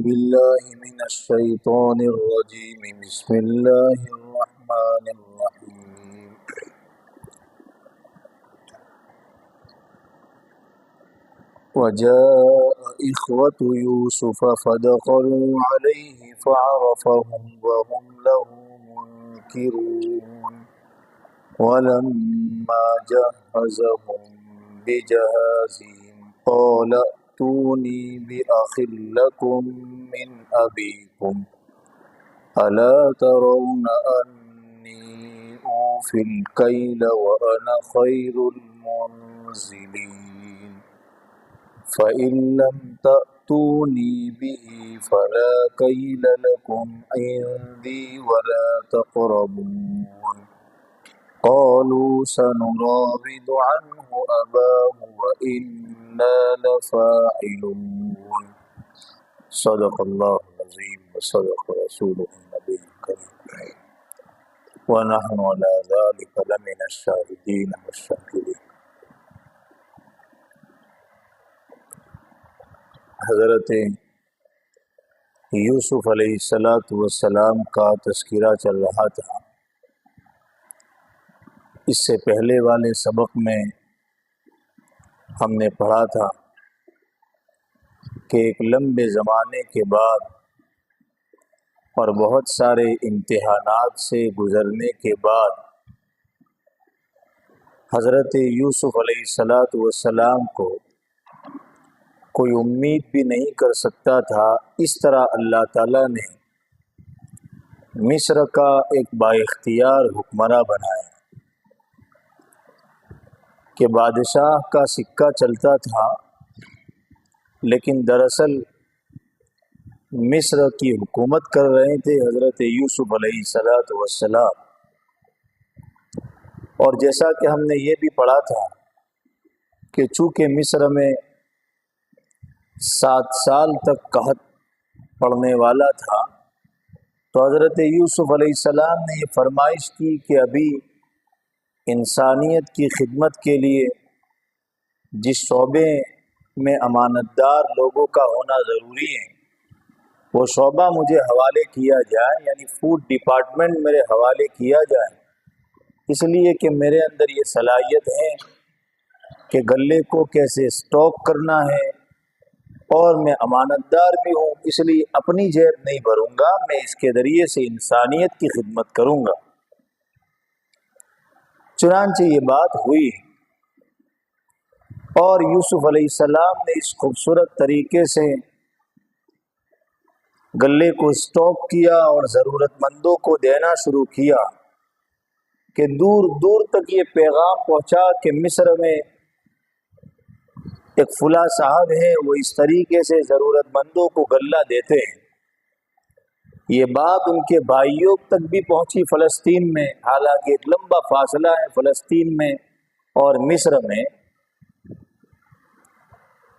بالله من الشيطان الرجيم بسم الله الرحمن الرحيم وجاء إخوة يوسف فدخلوا عليه فعرفهم وهم له منكرون ولما جهزهم بجهازهم قال ائتوني بأخ لكم من أبيكم ألا ترون أني أوفي الكيل وأنا خير المنزلين فإن لم تأتوني به فلا كيل لكم عندي ولا تقربون قالوا سنراود عنه أباه وإنا لفاعلون صدق الله العظيم وصدق رسوله النبي الكريم ونحن على ذلك لمن الشاهدين والشاكرين۔ حضرت یوسف علیہ السلام کا تذکرہ چل رہا تھا۔ اس سے پہلے والے سبق میں ہم نے پڑھا تھا کہ ایک لمبے زمانے کے بعد اور بہت سارے امتحانات سے گزرنے کے بعد حضرت یوسف علیہ السلام کو کوئی امید بھی نہیں کر سکتا تھا، اس طرح اللہ تعالیٰ نے مصر کا ایک با اختیار حکمراں بنایا کہ بادشاہ کا سکہ چلتا تھا، لیکن دراصل مصر کی حکومت کر رہے تھے حضرت یوسف علیہ السلام۔ اور جیسا کہ ہم نے یہ بھی پڑھا تھا کہ چونکہ مصر میں 7 سال تک قحط پڑنے والا تھا، تو حضرت یوسف علیہ السلام نے یہ فرمائش کی کہ ابھی انسانیت کی خدمت کے لیے جس شعبے میں امانت دار لوگوں کا ہونا ضروری ہے وہ شعبہ مجھے حوالے کیا جائے، یعنی فوڈ ڈپارٹمنٹ میرے حوالے کیا جائے، اس لیے کہ میرے اندر یہ صلاحیت ہے کہ غلے کو کیسے اسٹاک کرنا ہے، اور میں امانت دار بھی ہوں، اس لیے اپنی جیب نہیں بھروں گا، میں اس کے ذریعے سے انسانیت کی خدمت کروں گا۔ چنانچہ یہ بات ہوئی اور یوسف علیہ السلام نے اس خوبصورت طریقے سے غلے کو اسٹاک کیا اور ضرورت مندوں کو دینا شروع کیا کہ دور دور تک یہ پیغام پہنچا کہ مصر میں ایک فلاں صاحب ہیں، وہ اس طریقے سے ضرورت مندوں کو غلہ دیتے ہیں۔ یہ بات ان کے بھائیوں تک بھی پہنچی فلسطین میں، حالانکہ ایک لمبا فاصلہ ہے فلسطین میں اور مصر میں،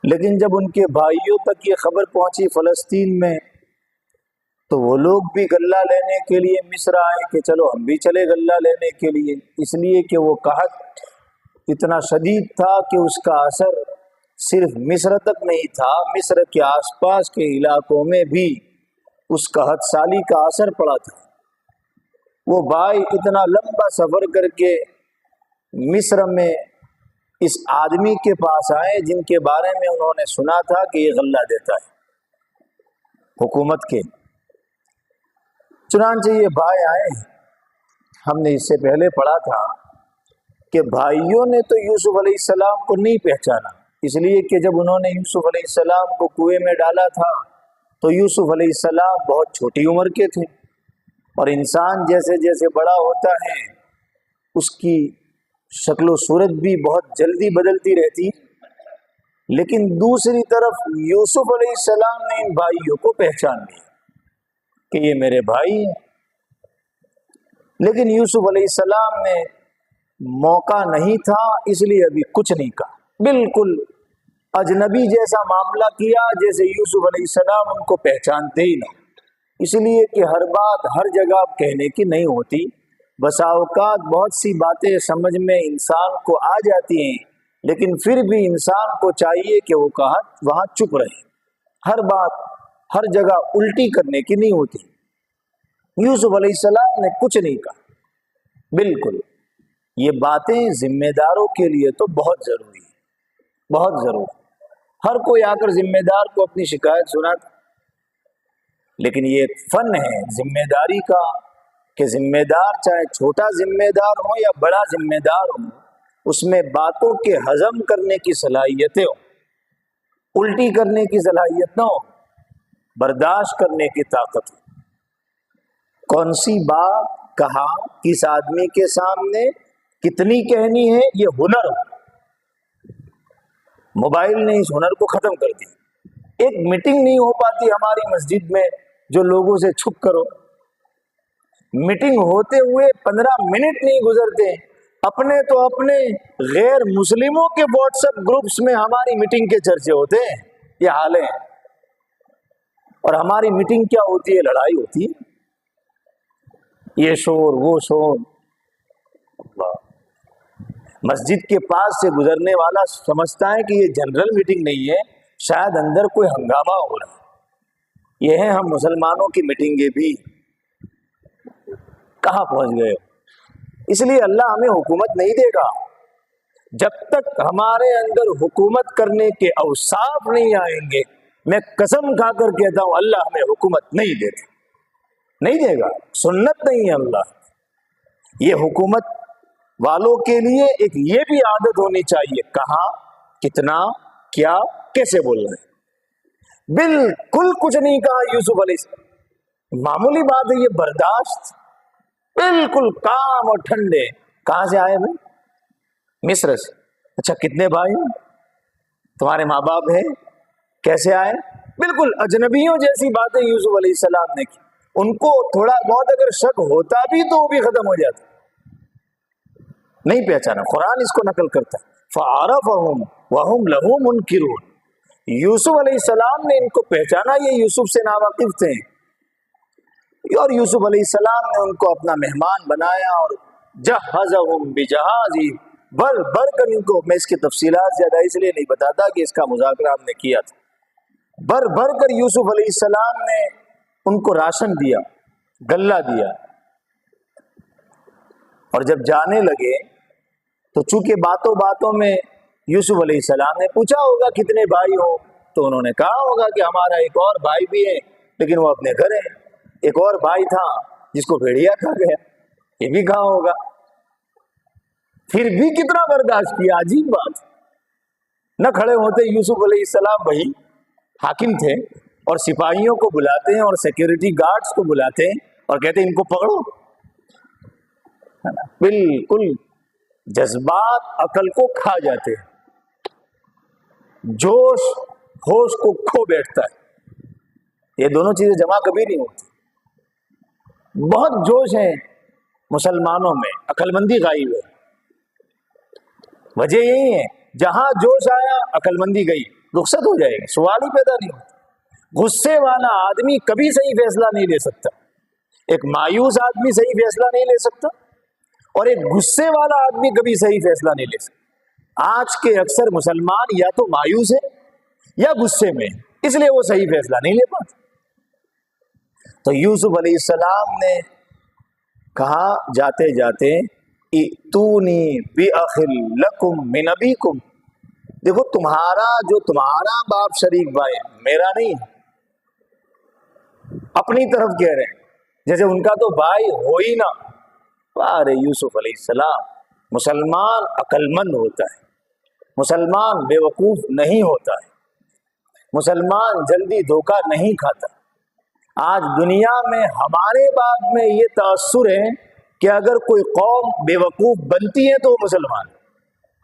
لیکن جب ان کے بھائیوں تک یہ خبر پہنچی فلسطین میں تو وہ لوگ بھی غلہ لینے کے لیے مصر آئے کہ چلو ہم بھی چلے غلہ لینے کے لیے، اس لیے کہ وہ قحط اتنا شدید تھا کہ اس کا اثر صرف مصر تک نہیں تھا، مصر کے آس پاس کے علاقوں میں بھی اس قحط سالی کا اثر پڑا تھا۔ وہ بھائی اتنا لمبا سفر کر کے مصر میں اس آدمی کے پاس آئے جن کے بارے میں انہوں نے سنا تھا کہ یہ غلہ دیتا ہے حکومت کے۔ چنانچہ یہ بھائی آئے، ہم نے اس سے پہلے پڑھا تھا کہ بھائیوں نے تو یوسف علیہ السلام کو نہیں پہچانا، اس لیے کہ جب انہوں نے یوسف علیہ السلام کو کنویں میں ڈالا تھا تو یوسف علیہ السلام بہت چھوٹی عمر کے تھے، اور انسان جیسے جیسے بڑا ہوتا ہے اس کی شکل و صورت بھی بہت جلدی بدلتی رہتی ہے۔ لیکن دوسری طرف یوسف علیہ السلام نے ان بھائیوں کو پہچان لیا کہ یہ میرے بھائی ہیں، لیکن یوسف علیہ السلام نے موقع نہیں تھا اس لیے ابھی کچھ نہیں کہا، بالکل اجنبی جیسا معاملہ کیا، جیسے یوسف علیہ السلام ان کو پہچانتے ہی نہ، اس لیے کہ ہر بات ہر جگہ کہنے کی نہیں ہوتی، بسا اوقات بہت سی باتیں سمجھ میں انسان کو آ جاتی ہیں، لیکن پھر بھی انسان کو چاہیے کہ وہ وہاں چپ رہے، ہر بات ہر جگہ الٹی کرنے کی نہیں ہوتی. یوسف علیہ السلام نے کچھ نہیں کہا. بالکل یہ باتیں ذمہ داروں کے لیے تو بہت ضروری ہے, بہت ضروری. ہر کوئی آ کر ذمہ دار کو اپنی شکایت سناتا, لیکن یہ ایک فن ہے ذمہ داری کا کہ ذمہ دار چاہے چھوٹا ذمہ دار ہو یا بڑا ذمہ دار ہو, اس میں باتوں کے ہضم کرنے کی صلاحیتیں ہو, الٹی کرنے کی صلاحیت نہ ہو, برداشت کرنے کی طاقت ہو. کون سی بات کہاں کس آدمی کے سامنے کتنی کہنی ہے, یہ ہنر ہو. موبائل نے اس ہنر کو ختم کر دیا. ایک میٹنگ نہیں ہو پاتی ہماری مسجد میں جو لوگوں سے چھپ کرو. میٹنگ ہوتے ہوئے 15 منٹ نہیں گزرتے, اپنے تو اپنے غیر مسلموں کے واٹس ایپ گروپس میں ہماری میٹنگ کے چرچے ہوتے ہیں. یہ حال ہے. اور ہماری میٹنگ کیا ہوتی ہے؟ لڑائی ہوتی ہے, یہ شور وہ شور. مسجد کے پاس سے گزرنے والا سمجھتا ہے کہ یہ جنرل میٹنگ نہیں ہے, شاید اندر کوئی ہنگامہ ہو رہا ہے. یہ ہیں ہم مسلمانوں کی میٹنگیں بھی. کہاں پہنچ گئے؟ اس لیے اللہ ہمیں حکومت نہیں دے گا جب تک ہمارے اندر حکومت کرنے کے اوصاف نہیں آئیں گے. میں قسم کھا کر کہتا ہوں اللہ ہمیں حکومت نہیں دے گا, نہیں دے گا. سنت نہیں ہے اللہ. یہ حکومت والوں کے لیے ایک یہ بھی عادت ہونی چاہیے کہاں کتنا کیا کیسے بولنا ہے. بالکل کچھ نہیں کہا یوسف علیہ السلام, معمولی بات ہے یہ برداشت, بالکل کام اور ٹھنڈے. کہاں سے آئے بھائی؟ مصر سے. اچھا کتنے بھائی تمہارے ماں باپ ہیں؟ کیسے آئے؟ بالکل اجنبیوں جیسی باتیں یوسف علیہ السلام نے کی. ان کو تھوڑا بہت اگر شک ہوتا بھی تو وہ بھی ختم ہو جاتا, نہیں پہچانا. قرآن اس کو نقل کرتا ہے فَعَرَفَهُمْ وَهُمْ لَهُ مُنْكِرُونَ. یوسف علیہ السلام نے ان کو پہچانا, یہ یوسف سے ناواقف تھے, اور یوسف علیہ السلام نے ان کو اپنا مہمان بنایا اور جَهَّزَهُمْ بِجَهَازِهِمْ بھر کر ان کو. میں اس کی تفصیلات زیادہ اس لیے نہیں بتاتا کہ اس کا مذاکرہ ہم نے کیا تھا. بھر کر یوسف علیہ السلام نے ان کو راشن دیا, غلہ دیا. اور جب جانے لگے تو چونکہ باتوں باتوں میں یوسف علیہ السلام نے پوچھا ہوگا کتنے بھائی ہو, تو انہوں نے کہا ہوگا کہ ہمارا ایک اور بھائی بھی ہے لیکن وہ اپنے گھر ہے. ایک اور بھائی تھا جس کو بھیڑیا کھا گیا, یہ بھی کہا ہوگا. پھر بھی کتنا برداشت کیا. عجیب بات, نہ کھڑے ہوتے. یوسف علیہ السلام وہی حاکم تھے اور سپاہیوں کو بلاتے ہیں اور سیکیورٹی گارڈز کو بلاتے ہیں اور کہتے ہیں ان کو پکڑو. بالکل جذبات عقل کو کھا جاتے ہیں, جوش ہوش کو کھو بیٹھتا ہے. یہ دونوں چیزیں جمع کبھی نہیں ہوتی. بہت جوش ہے مسلمانوں میں, عقل مندی غائب ہے. وجہ یہی ہے جہاں جوش آیا عقل مندی گئی, رخصت ہو جائے گی, سوال ہی پیدا نہیں ہوتا. غصے والا آدمی کبھی صحیح فیصلہ نہیں لے سکتا, ایک مایوس آدمی صحیح فیصلہ نہیں لے سکتا, اور ایک غصے والا آدمی کبھی صحیح فیصلہ نہیں لے سکتا. آج کے اکثر مسلمان یا تو مایوس ہے یا غصے میں, اس لیے وہ صحیح فیصلہ نہیں لے پاتے. تو یوسف علیہ السلام نے کہا جاتے جاتے ائتونی بأخ لکم من ابیکم. دیکھو تمہارا باپ شریک بھائی میرا نہیں, اپنی طرف کہہ رہے ہیں جیسے ان کا تو بھائی ہو ہی نہ. ارے یوسف علیہ السلام, مسلمان عقل مند ہوتا ہے, مسلمان بے وقوف نہیں ہوتا ہے, مسلمان جلدی دھوکہ نہیں کھاتا. آج دنیا میں ہمارے بعد میں یہ تاثر ہے کہ اگر کوئی قوم بے وقوف بنتی ہے تو وہ مسلمان.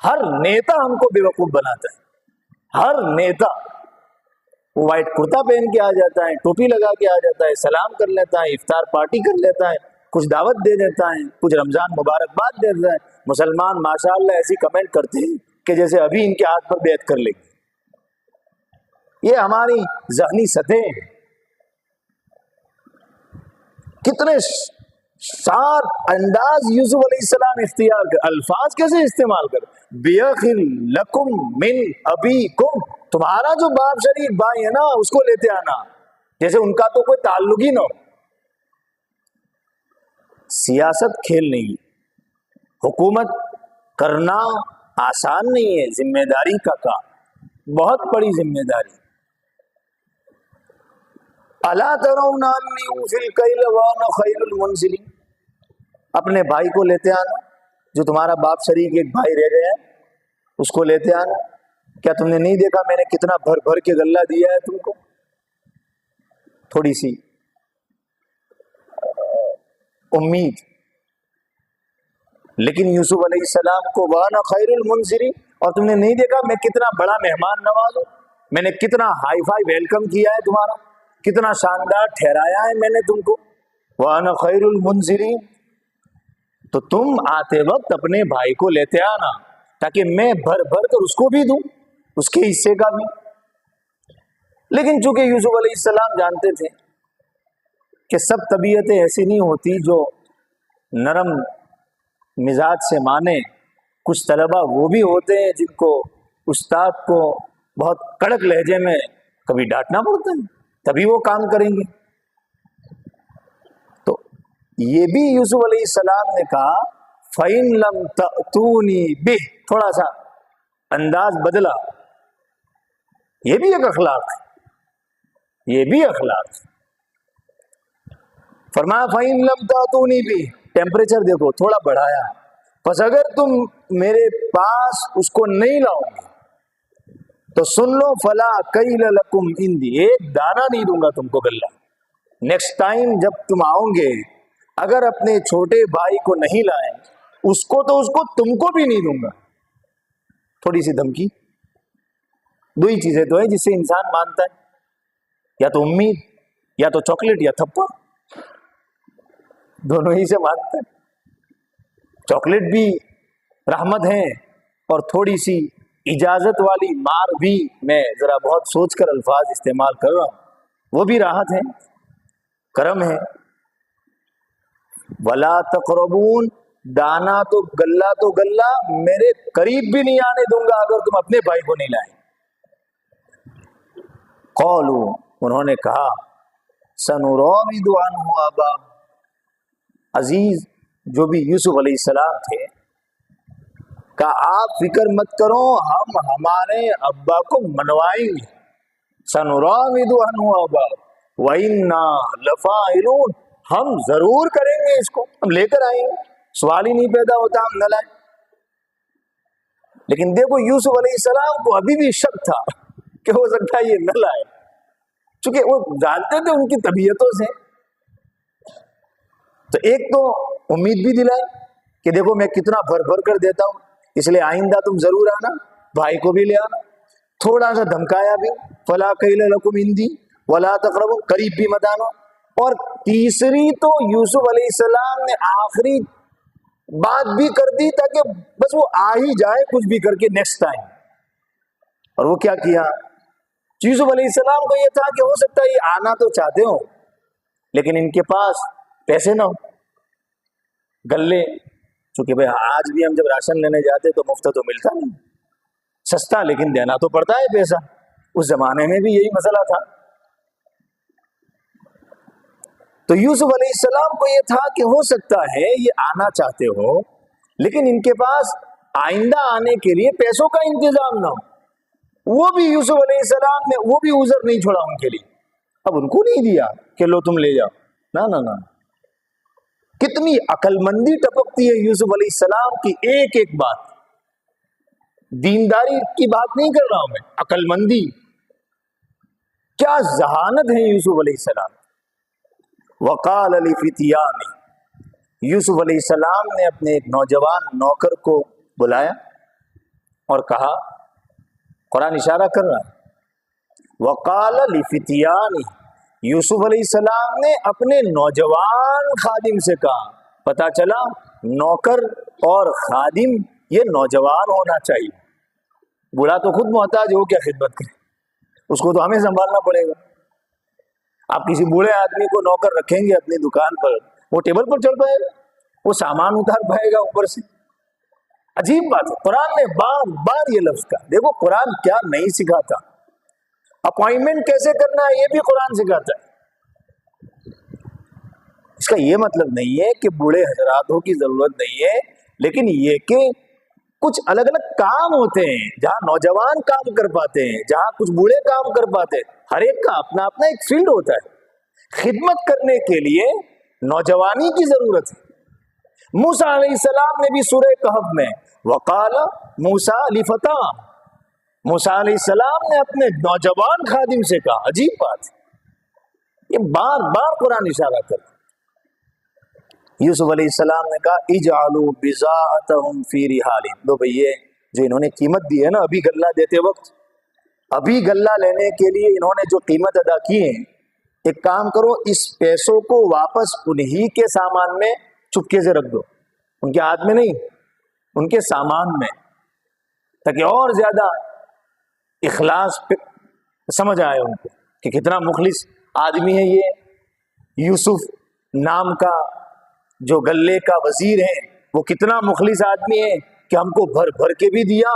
ہر نیتا ہم کو بے وقوف بناتا ہے, ہر نیتا. وہ وائٹ کرتا پہن کے آ جاتا ہے, ٹوپی لگا کے آ جاتا ہے, سلام کر لیتا ہے, افطار پارٹی کر لیتا ہے, کچھ دعوت دے دیتا ہے, کچھ رمضان مبارکباد دے دیتا ہے. مسلمان ماشاءاللہ ایسی کمنٹ کرتے ہیں کہ جیسے ابھی ان کے ہاتھ پر بیعت کر لیں گے. یہ ہماری ذہنی سطح ہے. کتنے شاد انداز یوسف علیہ السلام اختیار کر, الفاظ کیسے استعمال کر. بِأَخٍ لَكُمْ مِنْ أَبِيكُمْ, تمہارا جو باپ شریک بھائی ہے نا اس کو لیتے آنا. جیسے ان کا تو کوئی تعلق ہی نہ ہو۔ سیاست کھیل نہیں، حکومت کرنا آسان نہیں ہے، ذمہ داری کا کام، بہت بڑی ذمہ داری۔ الا ترون انی اوفی الکیل وانا خیر المنزلین، اپنے بھائی کو لیتے آنا، جو تمہارا باپ شریک ایک بھائی رہ گیا ہے اس کو لیتے آنا۔ کیا تم نے نہیں دیکھا میں نے کتنا بھر بھر کے غلہ دیا ہے تم کو؟ تھوڑی سی امید۔ لیکن یوسف علیہ السلام کو وانا خیر المنزلین، اور تم نے نہیں دیکھا میں کتنا بڑا مہمان نواز ہوں، میں نے کتنا ہائی فائی ویلکم کیا ہے تمہارا، کتنا شاندار ٹھہرایا ہے میں نے تم کو، وانا خیر المنزلین۔ تو تم آتے وقت اپنے بھائی کو لیتے آنا تاکہ میں بھر بھر کر اس کو بھی دوں، اس کے حصے کا بھی۔ لیکن چونکہ یوسف علیہ السلام جانتے تھے کہ سب طبیعتیں ایسی نہیں ہوتی جو نرم مزاج سے مانے، کچھ طلبہ وہ بھی ہوتے ہیں جن کو استاد کو بہت کڑک لہجے میں کبھی ڈانٹنا پڑتا ہے تبھی وہ کام کریں گے۔ تو یہ بھی یوسف علیہ السلام نے کہا فَإِن لَمْ تَأْتُونِي بِهِ، تھوڑا سا انداز بدلا، یہ بھی ایک اخلاق ہے، یہ بھی اخلاق ہے۔ فرمایا فَإِن لَمْ تَأْتُونِي بِهِ، ٹیمپریچر دیکھو تھوڑا بڑھایا، پس اگر تم میرے پاس اس کو نہیں لاؤ گے تو سن لو فلا کیل لکم عندی، ایک دانہ نہیں دوں گا تم کو غلہ۔ نیکسٹ ٹائم جب تم آؤ گے اگر اپنے چھوٹے بھائی کو نہیں لائیں اس کو تو اس کو تم کو بھی نہیں دوں گا۔ تھوڑی سی دھمکی۔ دو ہی چیزیں تو ہیں جس سے انسان مانتا ہے، یا تو امید یا تو چاکلیٹ یا تھپڑ، دونوں ہی سے مانتا ہے۔ چاکلیٹ بھی رحمت ہے اور تھوڑی سی اجازت والی مار بھی، میں ذرا بہت سوچ کر الفاظ استعمال کر رہا ہوں، وہ بھی راحت ہے، کرم ہے۔ ولا تقربون، دانا تو گلہ میرے قریب بھی نہیں آنے دوں گا اگر تم اپنے بھائی کو نہیں لائیں۔ قالوا، انہوں نے کہا سنراود عنہ ابا، عزیز جو بھی یوسف علیہ السلام تھے، کہ آپ فکر مت کرو ہم ہمارے ابا کو منوائیں گے، سنراود عنہ ابا وَإِنَّا لَفَاعِلُونَ، ہم ضرور کریں گے اس کو، ہم لے کر آئیں گے، سوال ہی نہیں پیدا ہوتا ہم نہ لائیں۔ لیکن دیکھو یوسف علیہ السلام کو ابھی بھی شک تھا کہ ہو سکتا ہے یہ نہ لائے، چونکہ وہ جانتے تھے ان کی طبیعتوں سے۔ تو ایک تو امید بھی دلائی کہ دیکھو میں کتنا بھر بھر کر دیتا ہوں، اس لیے آئندہ تم ضرور آنا، بھائی کو بھی لے آنا۔ تھوڑا سا دھمکایا بھی، فلا کیل لکم عندی ولا تقربوا، قریب بھی مت آنا۔ اور تیسری تو یوسف علیہ السلام نے آخری بات بھی کر دی تاکہ بس وہ آ ہی جائے کچھ بھی کر کے نیکسٹ ٹائم۔ اور وہ کیا کیا؟ یوسف علیہ السلام کو یہ تھا کہ ہو سکتا ہے یہ آنا تو چاہتے ہو لیکن ان کے پاس پیسے نہ ہو، گلے، چونکہ بھائی آج بھی ہم جب راشن لینے جاتے تو مفت تو ملتا نہیں، سستا لیکن دینا تو پڑتا ہے پیسہ، اس زمانے میں بھی یہی مسئلہ تھا۔ تو یوسف علیہ السلام کو یہ تھا کہ ہو سکتا ہے یہ آنا چاہتے ہو لیکن ان کے پاس آئندہ آنے کے لیے پیسوں کا انتظام نہ ہو۔ وہ بھی یوسف علیہ السلام نے وہ بھی عذر نہیں چھوڑا ان کے لیے، اب ان کو نہیں دیا کہ لو تم لے جاؤ، نہ۔ کتنی عقل مندی ٹپکتی ہے یوسف علیہ السلام کی ایک ایک بات، دینداری کی بات نہیں کر رہا ہوں میں، عقل مندی، کیا ذہانت ہے یوسف علیہ السلام۔ وقال لفتیان، یوسف علیہ السلام نے اپنے ایک نوجوان نوکر کو بلایا اور کہا، قرآن اشارہ کر رہا ہے، وقال لفتیان، یوسف علیہ السلام نے اپنے نوجوان خادم سے کہا، پتا چلا نوکر اور خادم یہ نوجوان ہونا چاہیے، بوڑھا تو خود محتاج ہو کیا خدمت کرے، اس کو تو ہمیں سنبھالنا پڑے گا۔ آپ کسی بوڑھے آدمی کو نوکر رکھیں گے اپنی دکان پر، وہ ٹیبل پر چڑھ پائے گا، وہ سامان اتار پائے گا اوپر سے، عجیب بات ہے۔ قرآن نے بار بار یہ لفظ کہا، دیکھو قرآن کیا نہیں سکھاتا، اپوائنٹمنٹ کیسے کرنا ہے یہ بھی قرآن سکھاتا ہے۔ اس کا یہ مطلب نہیں ہے کہ بوڑھے حضراتوں کی ضرورت نہیں ہے، لیکن یہ کہ کچھ الگ الگ کام ہوتے ہیں جہاں نوجوان کام کر پاتے ہیں، جہاں کچھ بوڑھے کام کر پاتے ہیں، ہر ایک کا اپنا اپنا ایک فیلڈ ہوتا ہے۔ خدمت کرنے کے لیے نوجوانی کی ضرورت ہے۔ موسیٰ علیہ السلام نے بھی سورہ کہف میں وقال موسیٰ لفتیٰ، موسیٰ علیہ السلام نے اپنے نوجوان خادم سے کہا، عجیب بات ہے، یہ بار بار قرآن اشارہ کرتا۔ یوسف علیہ السلام نے کہا اجعلوا بضاعتهم فی رحالہم، دو بھئیے جو انہوں نے قیمت دی ہے نا ابھی غلہ دیتے وقت، ابھی غلہ لینے کے لیے انہوں نے جو قیمت ادا کی ہے، ایک کام کرو اس پیسوں کو واپس انہی کے سامان میں چپکے سے رکھ دو، ان کے ہاتھ میں نہیں، ان کے سامان میں، تاکہ اور زیادہ اخلاص سمجھ آئے ان کو کہ کتنا مخلص آدمی ہے یہ یوسف نام کا جو غلے کا وزیر ہے، وہ کتنا مخلص آدمی ہے کہ ہم کو بھر بھر کے بھی دیا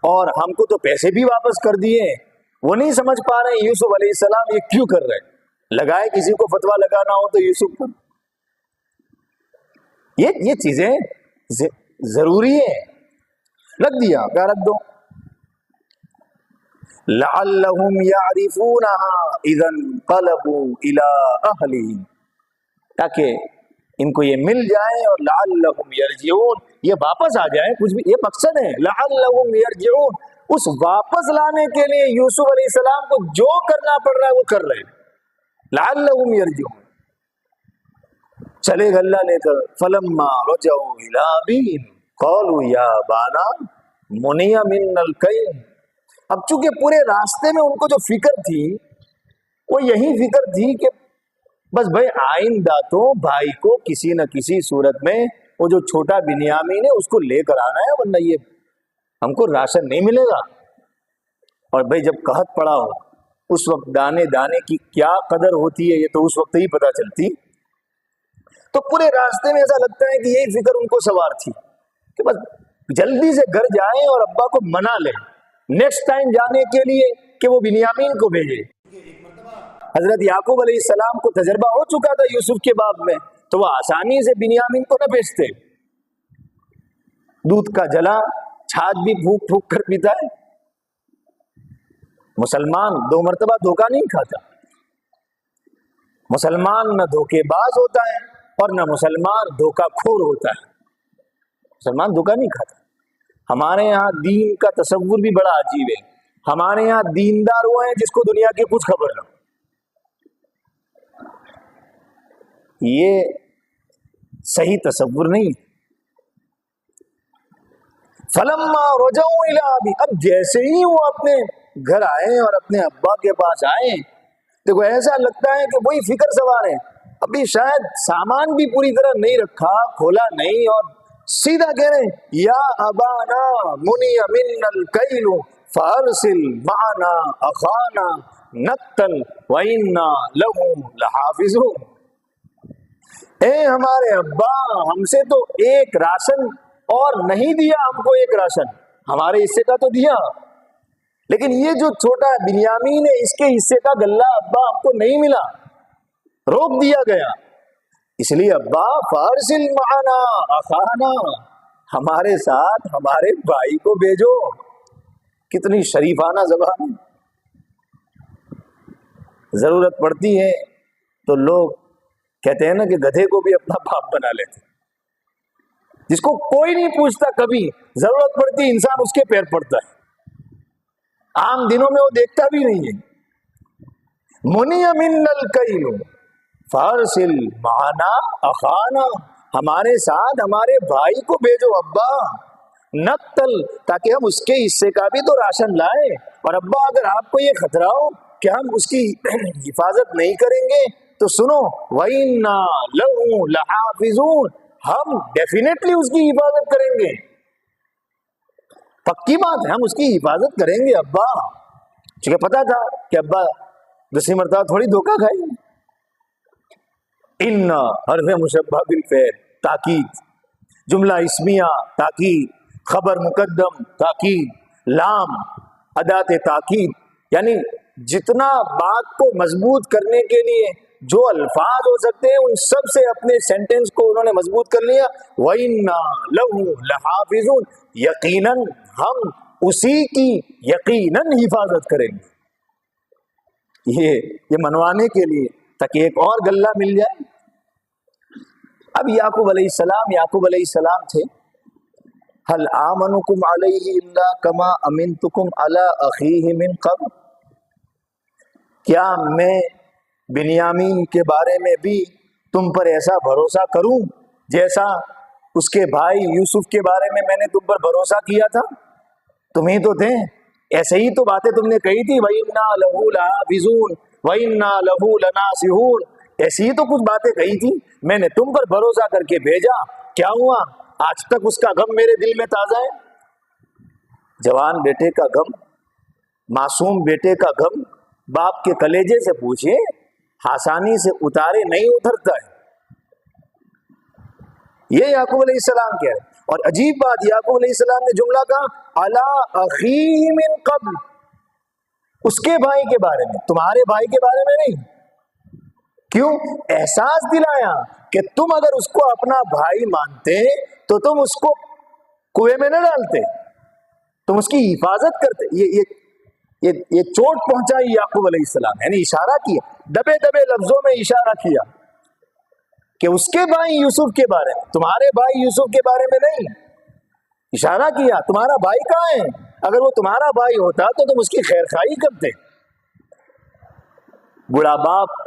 اور ہم کو تو پیسے بھی واپس کر دیے۔ وہ نہیں سمجھ پا رہے یوسف علیہ السلام یہ کیوں کر رہے، لگائے کسی کو فتویٰ لگانا ہو تو یوسف کو، یہ چیزیں ضروری ہے، رکھ دیا کیا رکھ دو۔ لعلہم یعرفونہا اذا انقلبوا الی اہلہم، تاکہ ان کو یہ مل جائے اور لعلہم یرجعون، یہ واپس آ جائے، کچھ بھی یہ مقصد ہے، لعلہم یرجعون، اس واپس لانے کے لیے یوسف علیہ السلام کو جو کرنا پڑ رہا ہے وہ کر رہے ہیں، لعلہم یرجعون۔ چلے غلہ لے کر فلما رجعوا الی ابیہم قالوا یا ابانا منع منا الکیل، اب چونکہ پورے راستے میں ان کو جو فکر تھی وہ یہی فکر تھی کہ بس بھائی آئندہ تو بھائی کو کسی نہ کسی صورت میں وہ جو چھوٹا بنیامین ہے اس کو لے کر آنا ہے، ورنہ یہ ہم کو راشن نہیں ملے گا۔ اور بھائی جب قحط پڑا ہو اس وقت دانے دانے کی کیا قدر ہوتی ہے یہ تو اس وقت ہی پتہ چلتی۔ تو پورے راستے میں ایسا لگتا ہے کہ یہی فکر ان کو سوار تھی کہ بس جلدی سے گھر جائیں اور ابا کو منا لیں نیکسٹ ٹائم جانے کے لیے کہ وہ بنیامین کو بھیجے۔ حضرت یعقوب علیہ السلام کو تجربہ ہو چکا تھا یوسف کے باب میں، تو وہ آسانی سے بنیامین کو نہ بھیجتے۔ دودھ کا جلا چھاچ بھی پھونک پھونک کر پیتا ہے۔ مسلمان 2 مرتبہ دھوکہ نہیں کھاتا، مسلمان نہ دھوکے باز ہوتا ہے اور نہ مسلمان دھوکہ خور ہوتا ہے، مسلمان دھوکہ نہیں کھاتا۔ ہمارے یہاں دین کا تصور بھی بڑا عجیب ہے، ہمارے یہاں دیندار وہ ہیں جس کو دنیا کی کچھ خبر نہ، یہ صحیح تصور نہیں۔ فلما رجعوا الی ابی، اب جیسے ہی وہ اپنے گھر آئے اور اپنے ابا کے پاس آئے تو ایسا لگتا ہے کہ وہی فکر سوار ہے، ابھی شاید سامان بھی پوری طرح نہیں رکھا، کھولا نہیں، اور سیدھا کہہ رہے ہیں یا ابانا منع منا الکیل فارسل معنا اخانا نقتل وانا له لحافظون، اے ہمارے ابا ہم سے تو ایک راشن اور نہیں دیا، ہم کو ایک راشن ہمارے حصے کا تو دیا، لیکن یہ جو چھوٹا بنیامین ہے اس کے حصے کا غلہ ابا ہم کو نہیں ملا، روک دیا گیا، اس لیے ابا فارسل معنا اخانا، ہمارے ساتھ ہمارے بھائی کو بھیجو۔ کتنی شریفانہ زبان ہے۔ ضرورت پڑتی ہے تو لوگ کہتے ہیں نا کہ گدھے کو بھی اپنا باپ بنا لیتے، جس کو کوئی نہیں پوچھتا، کبھی ضرورت پڑتی انسان اس کے پیر پڑتا ہے، عام دنوں میں وہ دیکھتا بھی نہیں ہے۔ منع منا الکیل فارسل معنا اخانا، ہمارے ساتھ ہمارے بھائی کو بھیجو ابا، نقتل، تاکہ ہم اس کے حصے کا بھی تو راشن لائیں، اور ابا اگر آپ کو یہ خطرہ ہو کہ ہم اس کی حفاظت نہیں کریں گے تو سنو وَإِنَّا لَهُ لَحَافِظُونَ، ہم ڈیفینیٹلی اس کی حفاظت کریں گے، پکی بات ہے، ہم اس کی حفاظت کریں گے ابا، چونکہ پتا تھا کہ ابا دوسری مرتبہ تھوڑی دھوکہ کھائیں گے۔ ان حرف مشبہ بالفعل تاکید، جملہ اسمیہ تاکید، خبر مقدم تاکید، لام ادات تاکید، یعنی جتنا بات کو مضبوط کرنے کے لیے جو الفاظ ہو سکتے ہیں ان سب سے اپنے سینٹنس کو انہوں نے مضبوط کر لیا. وَإِنَّا لَهُ لَحَافِظُونَ, یقیناً ہم اسی کی یقیناً حفاظت کریں گے. یہ منوانے کے لیے تاکہ ایک اور گلہ مل جائے. اب یعقوب علیہ السلام تھے. هل آمنکم علیہ الا کما امنتکم علی اخیہ من قبل, کیا میں بنیامین کے بارے میں بھی تم پر ایسا بھروسہ کروں جیسا اس کے بھائی یوسف کے بارے میں نے تم پر بھروسہ کیا تھا؟ تم ہی تو تھے, ایسے ہی تو باتیں تم نے کہی تھی. وَإِنَّا لَهُ لَحَافِظُونَ وَإِنَّا لَهُ لَنَاصِحُونَ, ایسی ہی تو کچھ باتیں کہی تھی. میں نے تم پر بھروسہ کر کے بھیجا, کیا ہوا؟ آج تک اس کا غم میرے دل میں تازہ ہے. جوان بیٹے کا غم, معصوم بیٹے کا غم باپ کے کلیجے سے پوچھے, آسانی سے اتارے نہیں اترتا ہے. یہ یعقوب علیہ السلام کیا ہے. اور عجیب بات, یعقوب علیہ السلام نے جملہ کہا علی اخیہ من قبل, اس کے بھائی کے بارے میں, تمہارے بھائی کے بارے میں نہیں. کیوں؟ احساس دلایا کہ تم اگر اس کو اپنا بھائی مانتے تو تم اس کو کنویں میں نہ ڈالتے, تم اس کی حفاظت کرتے. یہ چوٹ پہنچائی یعقوب علیہ السلام, یعنی اشارہ کیا, دبے دبے لفظوں میں اشارہ کیا کہ اس کے بھائی یوسف کے بارے میں, تمہارے بھائی یوسف کے بارے میں نہیں. اشارہ کیا تمہارا بھائی کہاں ہے, اگر وہ تمہارا بھائی ہوتا تو تم اس کی خیر خواہی کرتے. بڑا باپ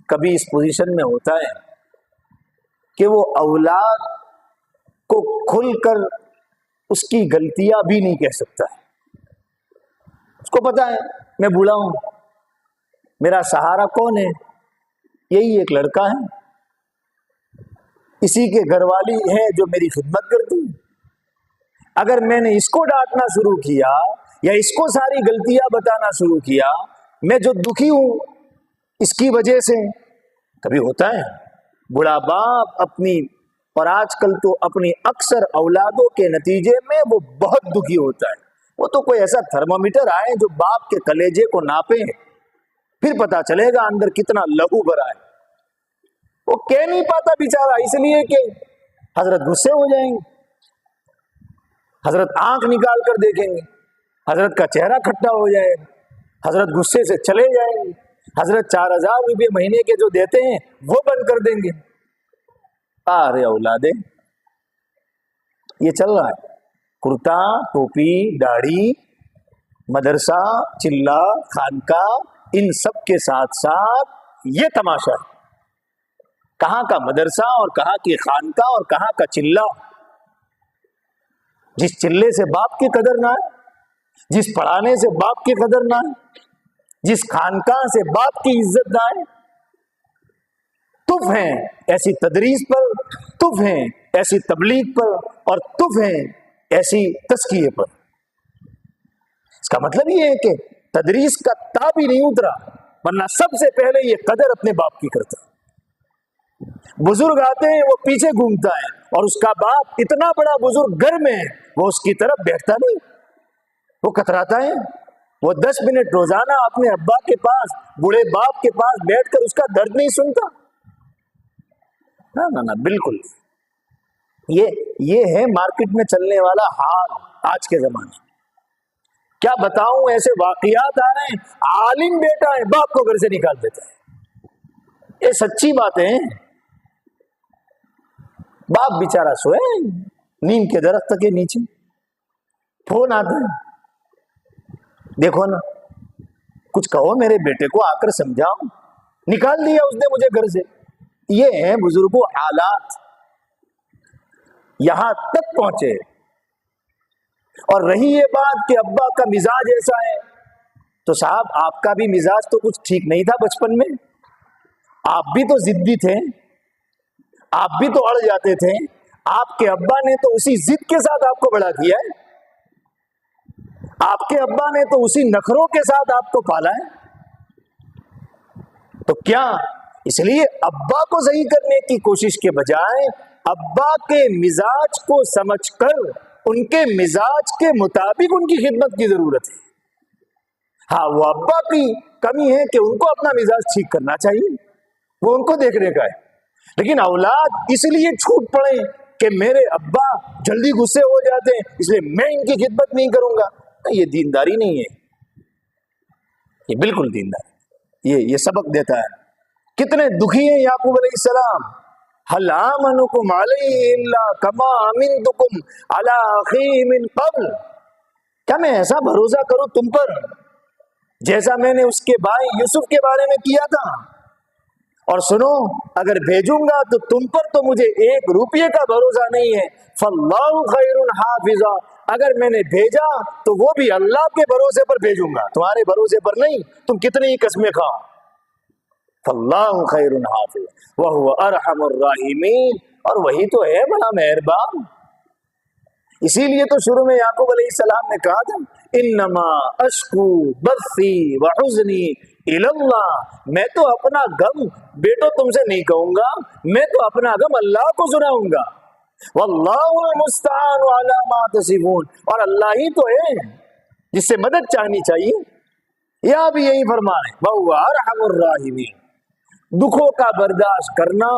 کبھی اس پوزیشن میں ہوتا ہے کہ وہ اولاد کو کھل کر اس کی غلطیاں بھی نہیں کہہ سکتا ہے. اس کو پتا ہے میں بوڑھا ہوں, میرا سہارا کون ہے؟ یہی ایک لڑکا ہے, اسی کے گھر والی ہے جو میری خدمت کرتی. اگر میں نے اس کو ڈانٹنا شروع کیا یا اس کو ساری غلطیاں بتانا شروع کیا, میں جو دکھی ہوں اس کی وجہ سے. کبھی ہوتا ہے بڑا باپ اپنی, اور آج کل تو اپنی اکثر اولادوں کے نتیجے میں وہ بہت دکھی ہوتا ہے. وہ تو کوئی ایسا تھرمومیٹر آئے جو باپ کے کلیجے کو ناپے, پھر پتا چلے گا اندر کتنا لہو بھرا ہے. وہ کہہ نہیں پاتا بیچارہ, اس لیے کہ حضرت غصے ہو جائیں گے, حضرت آنکھ نکال کر دیکھیں گے, حضرت کا چہرہ کھٹا ہو جائے گا, حضرت غصے سے چلے جائیں گے, حضرت 4000 روپے مہینے کے جو دیتے ہیں وہ بند کر دیں گے. ارے اولادے, یہ چل رہا ہے, کرتا ٹوپی داڑھی, مدرسہ چلہ خانقاہ, ان سب کے ساتھ ساتھ یہ تماشا ہے. کہاں کا مدرسہ اور کہاں کی خانقاہ اور کہاں کا چلہ. جس چلے سے باپ کی قدر نہ ہے, جس پڑھانے سے باپ کی قدر نہ ہے, جس خانقاہ سے باپ کی عزت نہ ہے. تف ہیں ایسی تدریس پر, تف ہیں ایسی تبلیغ پر, اور تف ہیں ایسی تزکیے پر. اس کا مطلب یہ ہے کہ تدریس کا تا بھی نہیں اترا, ورنہ سب سے پہلے یہ قدر اپنے باپ کی کرتا. بزرگ آتے ہیں وہ پیچھے گھومتا ہے, اور اس کا باپ اتنا بڑا بزرگ گھر میں ہے وہ اس کی طرف بیٹھتا نہیں, وہ کتراتا ہے. وہ 10 منٹ روزانہ اپنے ابا کے پاس, بوڑھے باپ کے پاس بیٹھ کر اس کا درد نہیں سنتا. نہ بالکل. یہ ہے مارکیٹ میں چلنے والا حال آج کے زمانے. کیا بتاؤں, ایسے واقعات آ رہے ہیں, عالم بیٹا ہے باپ کو گھر سے نکال دیتا ہے. یہ سچی باتیں ہیں. باپ بیچارہ سوئے نیم کے درخت کے نیچے, فون آتا ہے, دیکھو نا کچھ کہو میرے بیٹے کو, آ کر سمجھاؤ. نکال دیا اس نے مجھے گھر سے. یہ ہیں بزرگوں حالات, یہاں تک پہنچے. اور رہی یہ بات کہ ابا کا مزاج ایسا ہے, تو صاحب آپ کا بھی مزاج تو کچھ ٹھیک نہیں تھا بچپن میں. آپ بھی تو ضدی تھے, آپ بھی تو اڑ جاتے تھے. آپ کے ابا نے تو اسی ضد کے ساتھ آپ کو بڑا کیا ہے, آپ کے ابا نے تو اسی نخروں کے ساتھ آپ کو پالا ہے. تو کیا اس لیے ابا کو صحیح کرنے کی کوشش کے بجائے ابا کے مزاج کو سمجھ کر ان کے مزاج کے مطابق ان کی خدمت کی ضرورت ہے. ہاں وہ ابا کی کمی ہے کہ ان کو اپنا مزاج ٹھیک کرنا چاہیے، وہ ان کو دیکھنے کا ہے، لیکن اولاد اس لیے چھوٹ پڑے کہ میرے ابا جلدی غصے ہو جاتے ہیں اس لیے میں ان کی خدمت نہیں کروں گا، یہ دینداری نہیں ہے، یہ بالکل دینداری، یہ سبق دیتا ہے۔ کتنے دکھی ہیں یعقوب علیہ السلام، هل آمنکم علیہ الا کما امنتکم علی اخیہ من قبل، کیا میں ایسا بھروسہ کروں تم پر جیسا میں نے اس کے بھائی یوسف کے بارے میں کیا تھا، اور سنو اگر بھیجوں گا تو تم پر تو مجھے 1 روپیے کا بھروسہ نہیں ہے، فاللہ خیر حافظا، اگر میں نے بھیجا تو وہ بھی اللہ کے بھروسے پر بھیجوں گا، تمہارے بھروسے پر نہیں، تم کتنی ہی قسمیں کھاؤ، فاللہ خیر حافظ وہو ارحم الراحمین، اور وہی تو ہے بڑا مہربان۔ اسی لیے تو شروع میں یعقوب علیہ السلام نے کہا تھا انما اشکو بثی وحزنی الی اللہ، میں تو اپنا غم بیٹو تم سے نہیں کہوں گا، میں تو اپنا غم اللہ کو سناؤں گا، واللہ المستعان علی ما تصفون، اور اللہ ہی تو ہے جس سے مدد چاہنی چاہیے، یہاں بھی یہی فرما ہے وہو ارحم الراحمین۔ دکھوں کا برداشت کرنا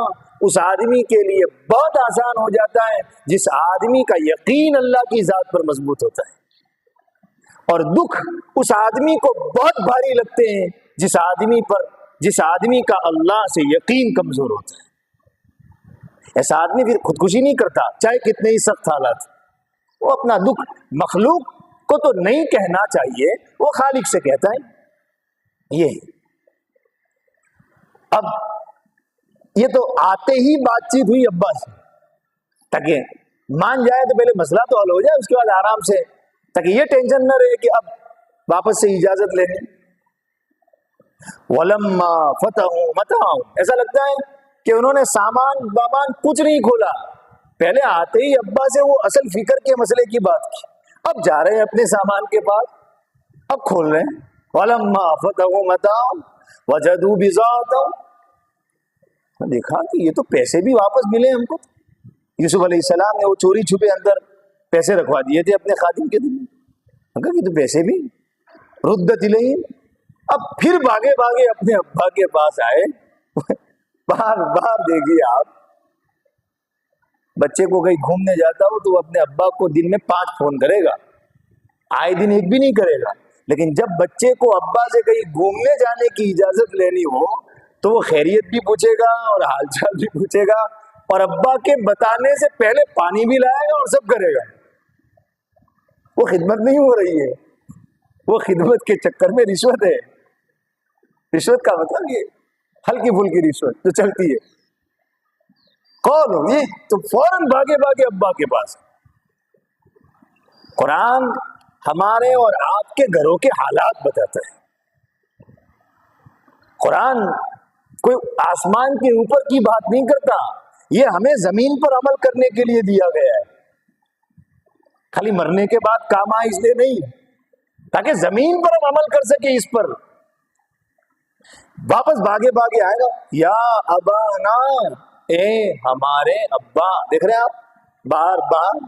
اس آدمی کے لیے بہت آسان ہو جاتا ہے جس آدمی کا یقین اللہ کی ذات پر مضبوط ہوتا ہے، اور دکھ اس آدمی کو بہت بھاری لگتے ہیں جس آدمی کا اللہ سے یقین کمزور ہوتا ہے۔ ایسا آدمی پھر خودکشی نہیں کرتا چاہے کتنے ہی سخت حالات، وہ اپنا دکھ مخلوق کو تو نہیں کہنا چاہیے، وہ خالق سے کہتا ہے۔ یہ اب یہ تو آتے ہی بات چیت ہوئی ابا سے، تاکہ مان جائے تو پہلے مسئلہ تو حل ہو جائے، اس کے بعد آرام سے، تاکہ یہ ٹینشن نہ رہے کہ اب واپس سے اجازت لینے۔ وَلَمَّا فَتَحُوا مَتَاعَهُمْ، ایسا لگتا ہے کہ انہوں نے سامان کچھ نہیں کھولا، پہلے آتے ہی ابا سے وہ اصل فکر کے مسئلے کی بات کی، اب جا رہے ہیں اپنے سامان کے پاس، اب کھول رہے ہیں۔ وَلَمَّا فَتَحُوا مَتَاعَهُمْ وَجَدُوا بِضَاعَتَهُمْ، دیکھا کہ یہ تو پیسے بھی واپس ملے ہم کو، یوسف علیہ السلام نے وہ چوری چھپے اندر پیسے رکھوا دیے تھے اپنے خادم کے دل میں، کہ تو پیسے بھی ردت الیہم، اب پھر بھاگے اپنے ابا کے پاس آئے۔ بار بار دیکھیے آپ، بچے کو کہیں گھومنے جاتا ہو تو وہ اپنے ابا کو دن میں 5 فون کرے گا، آئے دن ایک بھی نہیں کرے گا، لیکن جب بچے کو ابا سے کہیں گھومنے جانے کی اجازت لینی ہو تو وہ خیریت بھی پوچھے گا اور حال چال بھی پوچھے گا، اور ابا کے بتانے سے پہلے پانی بھی لائے گا اور سب کرے گا۔ وہ خدمت نہیں ہو رہی ہے، وہ خدمت کے چکر میں رشوت ہے۔ رشوت کا مطلب یہ ہلکی پھلکی رشوت جو چلتی ہے، کون ہو یہ تو فوراً بھاگے ابا کے پاس۔ قرآن ہمارے اور آپ کے گھروں کے حالات بتاتا ہے، قرآن کوئی آسمان کے اوپر کی بات نہیں کرتا، یہ ہمیں زمین پر عمل کرنے کے لیے دیا گیا ہے، خالی مرنے کے بعد کام آئے اس لیے نہیں، تاکہ زمین پر ہم عمل کر سکے اس پر۔ واپس بھاگے آئے گا، یا ابانا، اے ہمارے ابا، دیکھ رہے ہیں آپ بار بار،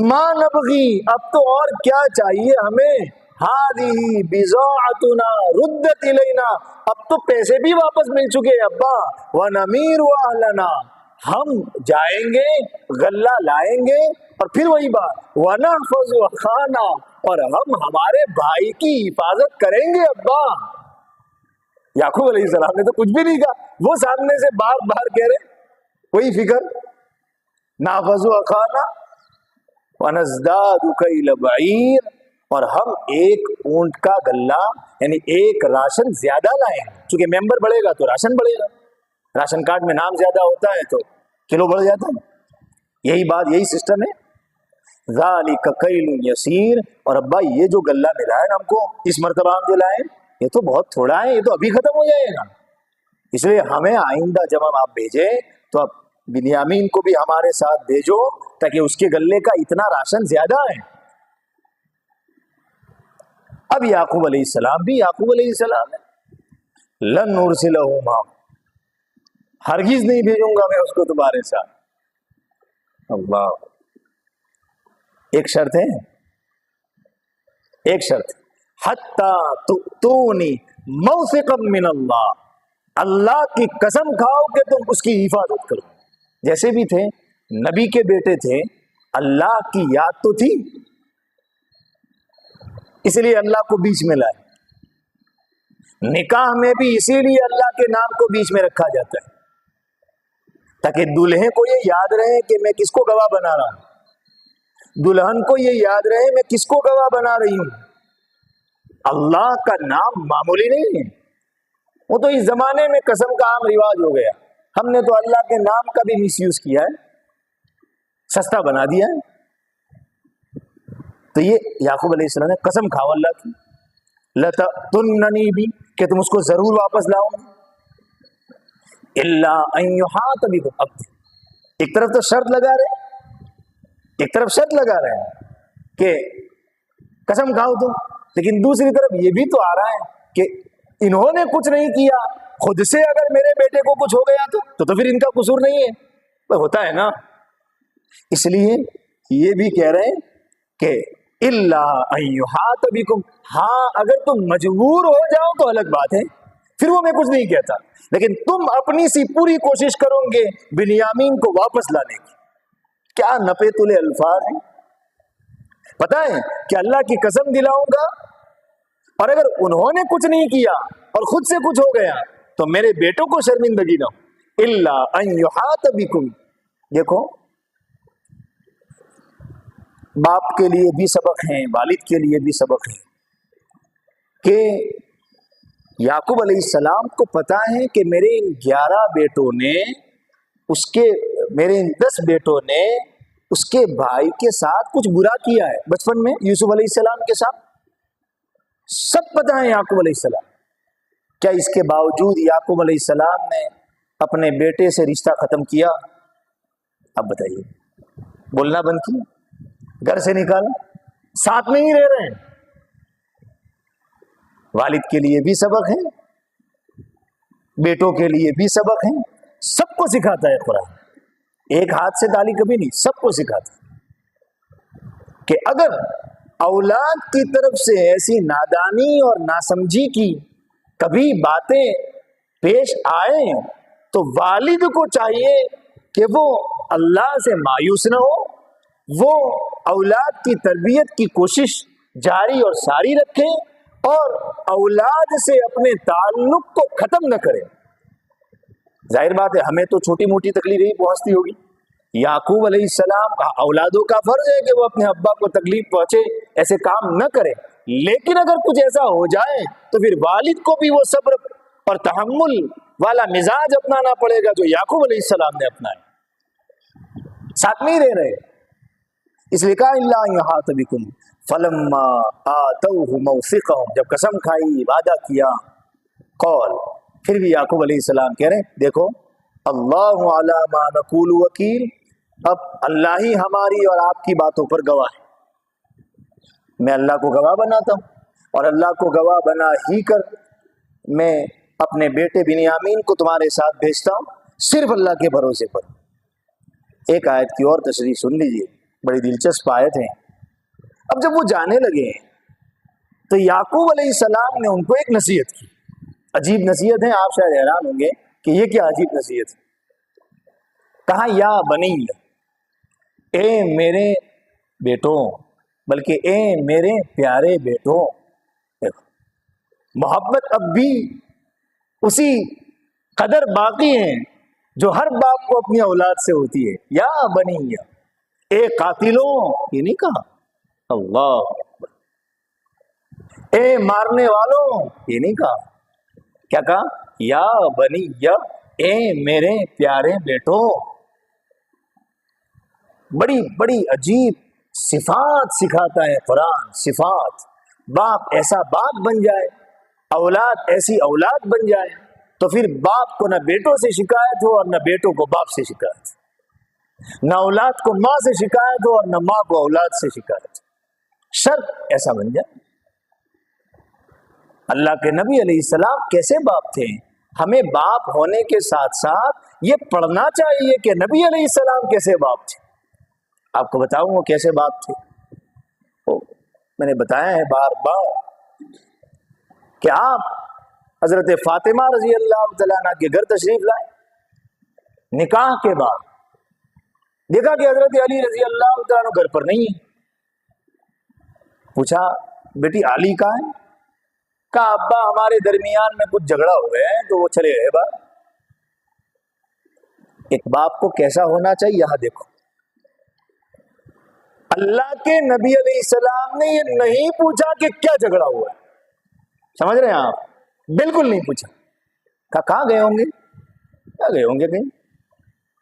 ما نبغی، اب تو اور کیا چاہیے ہمیں، ہذہ بضاعتنا ردت الینا، اب تو پیسے بھی واپس مل چکے ابا، ونمیر اہلنا، ہم جائیں گے غلہ لائیں گے، اور پھر وہی بات ونحفظ اخانا، اور ہم ہمارے بھائی کی حفاظت کریں گے ابا۔ یعقوب علیہ السلام نے تو کچھ بھی نہیں کہا، وہ سامنے سے بار بار کہہ رہے کوئی فکر، نحفظ اخانا ونزداد کیل بعیر، اور ہم 1 اونٹ کا غلہ یعنی 1 راشن زیادہ لائیں، چونکہ ممبر بڑھے گا تو راشن بڑھے گا، راشن کارڈ میں نام زیادہ ہوتا ہے تو کلو بڑھ جاتا ہے، یہی بات، یہی سسٹم ہے۔ ذالک کیل یسیر، اور ابا یہ جو غلہ ملا ہے نا ہم کو اس مرتبہ ہم جو لائیں یہ تو بہت تھوڑا ہے، یہ تو ابھی ختم ہو جائے گا، اس لیے ہمیں آئندہ جب ہم آپ بھیجیں تو اب بنیامین کو بھی ہمارے ساتھ بھیجو تاکہ اس کے غلے کا اتنا راشن زیادہ ہے۔ اب یعقوب علیہ السلام بھی یعقوب علیہ السلام ہے، لن نرسلہ معہ، ہرگز نہیں بھیجوں گا میں اس کو تمہارے ساتھ۔ اللہ، ایک شرط ہے، ایک شرط، حتی تؤتونی موثقا من اللہ، اللہ کی قسم کھاؤ کہ تم اس کی حفاظت کرو. جیسے بھی تھے نبی کے بیٹے تھے، اللہ کی یاد تو تھی، اس لیے اللہ کو بیچ میں لائے. نکاح میں بھی اسی لیے اللہ کے نام کو بیچ میں رکھا جاتا ہے تاکہ دلہے کو یہ یاد رہے کہ میں کس کو گواہ بنا رہا ہوں، دلہن کو یہ یاد رہے میں کس کو گواہ بنا رہی ہوں. اللہ کا نام معمولی نہیں ہے، وہ تو اس زمانے میں قسم کا عام رواج ہو گیا. ہم نے تو اللہ کے نام کا بھی مس یوز کیا ہے، سستا بنا دیا ہے. تو یہ یعقوب علیہ السلام نے قسم کھاؤ اللہ کی، لتأتوننی بھی، کہ تم اس کو ضرور واپس لاؤ گے، الا ان یحاط بکم. اب ایک طرف تو شرط لگا رہے، ایک طرف شرط لگا رہے ہیں کہ قسم کھاؤ تم، لیکن دوسری طرف یہ بھی تو آ رہا ہے کہ انہوں نے کچھ نہیں کیا، خود سے اگر میرے بیٹے کو کچھ ہو گیا تو پھر ان کا قصور نہیں ہے. تو ہوتا ہے نا. اس لیے یہ بھی کہہ رہے ہیں کہ الا ان یحاط بکم، ہاں اگر تم مجبور ہو جاؤ تو الگ بات ہے، پھر وہ میں کچھ نہیں کہتا، لیکن تم اپنی سی پوری کوشش کرو گے بنیامین کو واپس لانے کی. کیا نپے تلے الفاظ ہیں. پتہ ہے کہ اللہ کی قسم دلاؤں گا، اور اگر انہوں نے کچھ نہیں کیا اور خود سے کچھ ہو گیا تو میرے بیٹوں کو شرمندگی نہ ہو. الا ان یحاط بکم. دیکھو باپ کے لیے بھی سبق ہیں، والد کے لیے بھی سبق ہے کہ یعقوب علیہ السلام کو پتا ہے کہ میرے ان 11 بیٹوں نے میرے ان 10 بیٹوں نے اس کے بھائی کے ساتھ کچھ برا کیا ہے بچپن میں یوسف علیہ السلام کے ساتھ. سب پتہ ہے یعقوب علیہ السلام. کیا اس کے باوجود یعقوب علیہ السلام نے اپنے بیٹے سے رشتہ ختم کیا؟ اب بتائیے، بولنا بند کیا، گھر سے نکالا، ساتھ میں ہی رہ رہے ہیں. والد کے لیے بھی سبق ہے، بیٹوں کے لیے بھی سبق ہے. سب کو سکھاتا ہے قرآن، ایک ہاتھ سے تالی کبھی نہیں، سب کو سکھاتا ہے کہ اگر اولاد کی طرف سے ایسی نادانی اور ناسمجھی کی کبھی باتیں پیش آئیں تو والد کو چاہیے کہ وہ اللہ سے مایوس نہ ہو، وہ اولاد کی تربیت کی کوشش جاری اور ساری رکھے اور اولاد سے اپنے تعلق کو ختم نہ کرے. ظاہر بات ہے ہمیں تو چھوٹی موٹی تکلیف ہی پہنچتی ہوگی، یعقوب علیہ السلام کا اولادوں کا فرض ہے کہ وہ اپنے ابا کو تکلیف پہنچے، ایسے کام نہ کرے. لیکن اگر کچھ ایسا ہو جائے تو پھر والد کو بھی وہ صبر اور تحمل والا مزاج اپنانا پڑے گا جو یعقوب علیہ السلام نے اپنایا. ساتھ میں ہی رہ رہے، اس لیے کہا الا ان یحاط بکم فلما آتوہ موثقہم، جب قسم کھائی، وعدہ کیا، قول. پھر بھی یعقوب علیہ السلام کہہ رہے ہیں دیکھو اللہ علی ما نقول وکیل، اب اللہ ہی ہماری اور آپ کی باتوں پر گواہ ہے. میں اللہ کو گواہ بناتا ہوں اور اللہ کو گواہ بنا ہی کر میں اپنے بیٹے بنیامین کو تمہارے ساتھ بھیجتا ہوں، صرف اللہ کے بھروسے پر. ایک آیت کی اور تشریح سن لیجیے، بڑی دلچسپ آیت ہے. اب جب وہ جانے لگے تو یعقوب علیہ السلام نے ان کو ایک نصیحت کی. عجیب نصیحت ہے، آپ شاید حیران ہوں گے کہ یہ کیا عجیب نصیحت ہے. کہا یا بنی، اے میرے بیٹوں، بلکہ اے میرے پیارے بیٹوں. محبت اب بھی اسی قدر باقی ہے جو ہر باپ کو اپنی اولاد سے ہوتی ہے. یا بنی، اے قاتلوں، یہ نہیں کہا اللہ، اے مارنے والوں، یہ نہیں کہا. کیا کہا؟ یا بنی، اے میرے پیارے بیٹوں. بڑی بڑی عجیب صفات سکھاتا ہے قرآن، صفات. باپ ایسا باپ بن جائے، اولاد ایسی اولاد بن جائے تو پھر باپ کو نہ بیٹوں سے شکایت ہو اور نہ بیٹوں کو باپ سے شکایت، نہ اولاد کو ماں سے شکایت ہو اور نہ ماں کو اولاد سے شکایت. شرط ایسا بن جائے. اللہ کے نبی علیہ السلام کیسے باپ تھے؟ ہمیں باپ ہونے کے ساتھ ساتھ یہ پڑھنا چاہیے کہ نبی علیہ السلام کیسے باپ تھے. آپ کو بتاؤں وہ کیسے باپ تھے. میں نے بتایا ہے بار بار کہ آپ حضرت فاطمہ رضی اللہ تعالیٰ عنہ کے گھر تشریف لائے نکاح کے بعد، دیکھا کہ حضرت علی رضی اللہ تعالیٰ عنہ گھر پر نہیں ہے. پوچھا بیٹی علی کہاں ہے؟ کہا ابا ہمارے درمیان میں کچھ جھگڑا ہو گیا ہے تو وہ چلے گئے باہر. ایک باپ کو کیسا ہونا چاہیے یہاں دیکھو. اللہ کے نبی علیہ السلام نے یہ نہیں پوچھا کہ کیا جھگڑا ہوا ہے، سمجھ رہے ہیں آپ؟ بالکل نہیں پوچھا. کہاں گئے ہوں گے؟ کیا گئے ہوں گے کہیں؟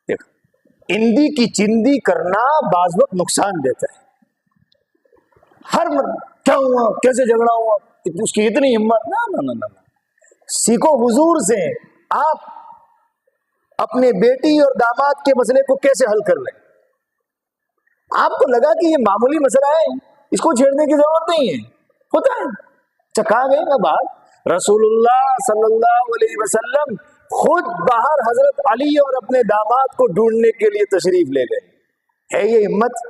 دیکھو اندی کی چندی کرنا بعض وقت نقصان دیتا ہے. ہر کیا ہوا، کیسے جھگڑا ہوا، اس کی اتنی ہمت نہ. سیکھو حضور سے آپ اپنے بیٹی اور داماد کے مسئلے کو کیسے حل کر لیں. آپ کو لگا کہ یہ معمولی مسئلہ ہے، اس کو چھیڑنے کی ضرورت نہیں ہے، ہوتا ہے. چکھا گئے نا بات. رسول اللہ صلی اللہ علیہ وسلم خود باہر حضرت علی اور اپنے داماد کو ڈھونڈنے کے لیے تشریف لے گئے. ہے یہ ہمت؟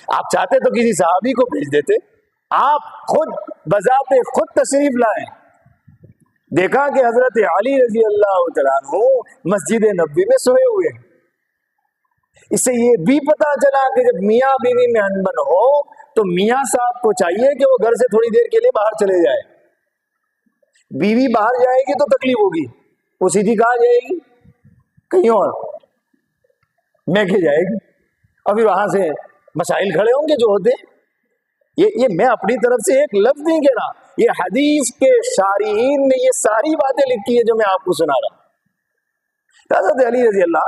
آپ چاہتے تو کسی صحابی کو بھیج دیتے، آپ خود بذات خود تشریف لائے. دیکھا کہ حضرت علی رضی اللہ تعالیٰ عنہ مسجد نبوی میں سوئے ہوئے ہیں. اس سے یہ بھی پتا چلا کہ جب میاں بیوی میں انبن ہو تو میاں صاحب کو چاہیے کہ وہ گھر سے تھوڑی دیر کے لیے باہر چلے جائے. بیوی باہر جائے گی تو تکلیف ہوگی، وہ سیدھی کہاں جائے گی؟ کہیں اور میکے جائے گی، اور پھر وہاں سے مسائل کھڑے ہوں گے جو ہوتے ہیں. یہ میں اپنی طرف سے ایک لفظ نہیں کہہ رہا، یہ حدیث کے شارحین نے یہ ساری باتیں لکھی ہیں جو میں آپ کو سنا رہا ہوں. حضرت علی رضی اللہ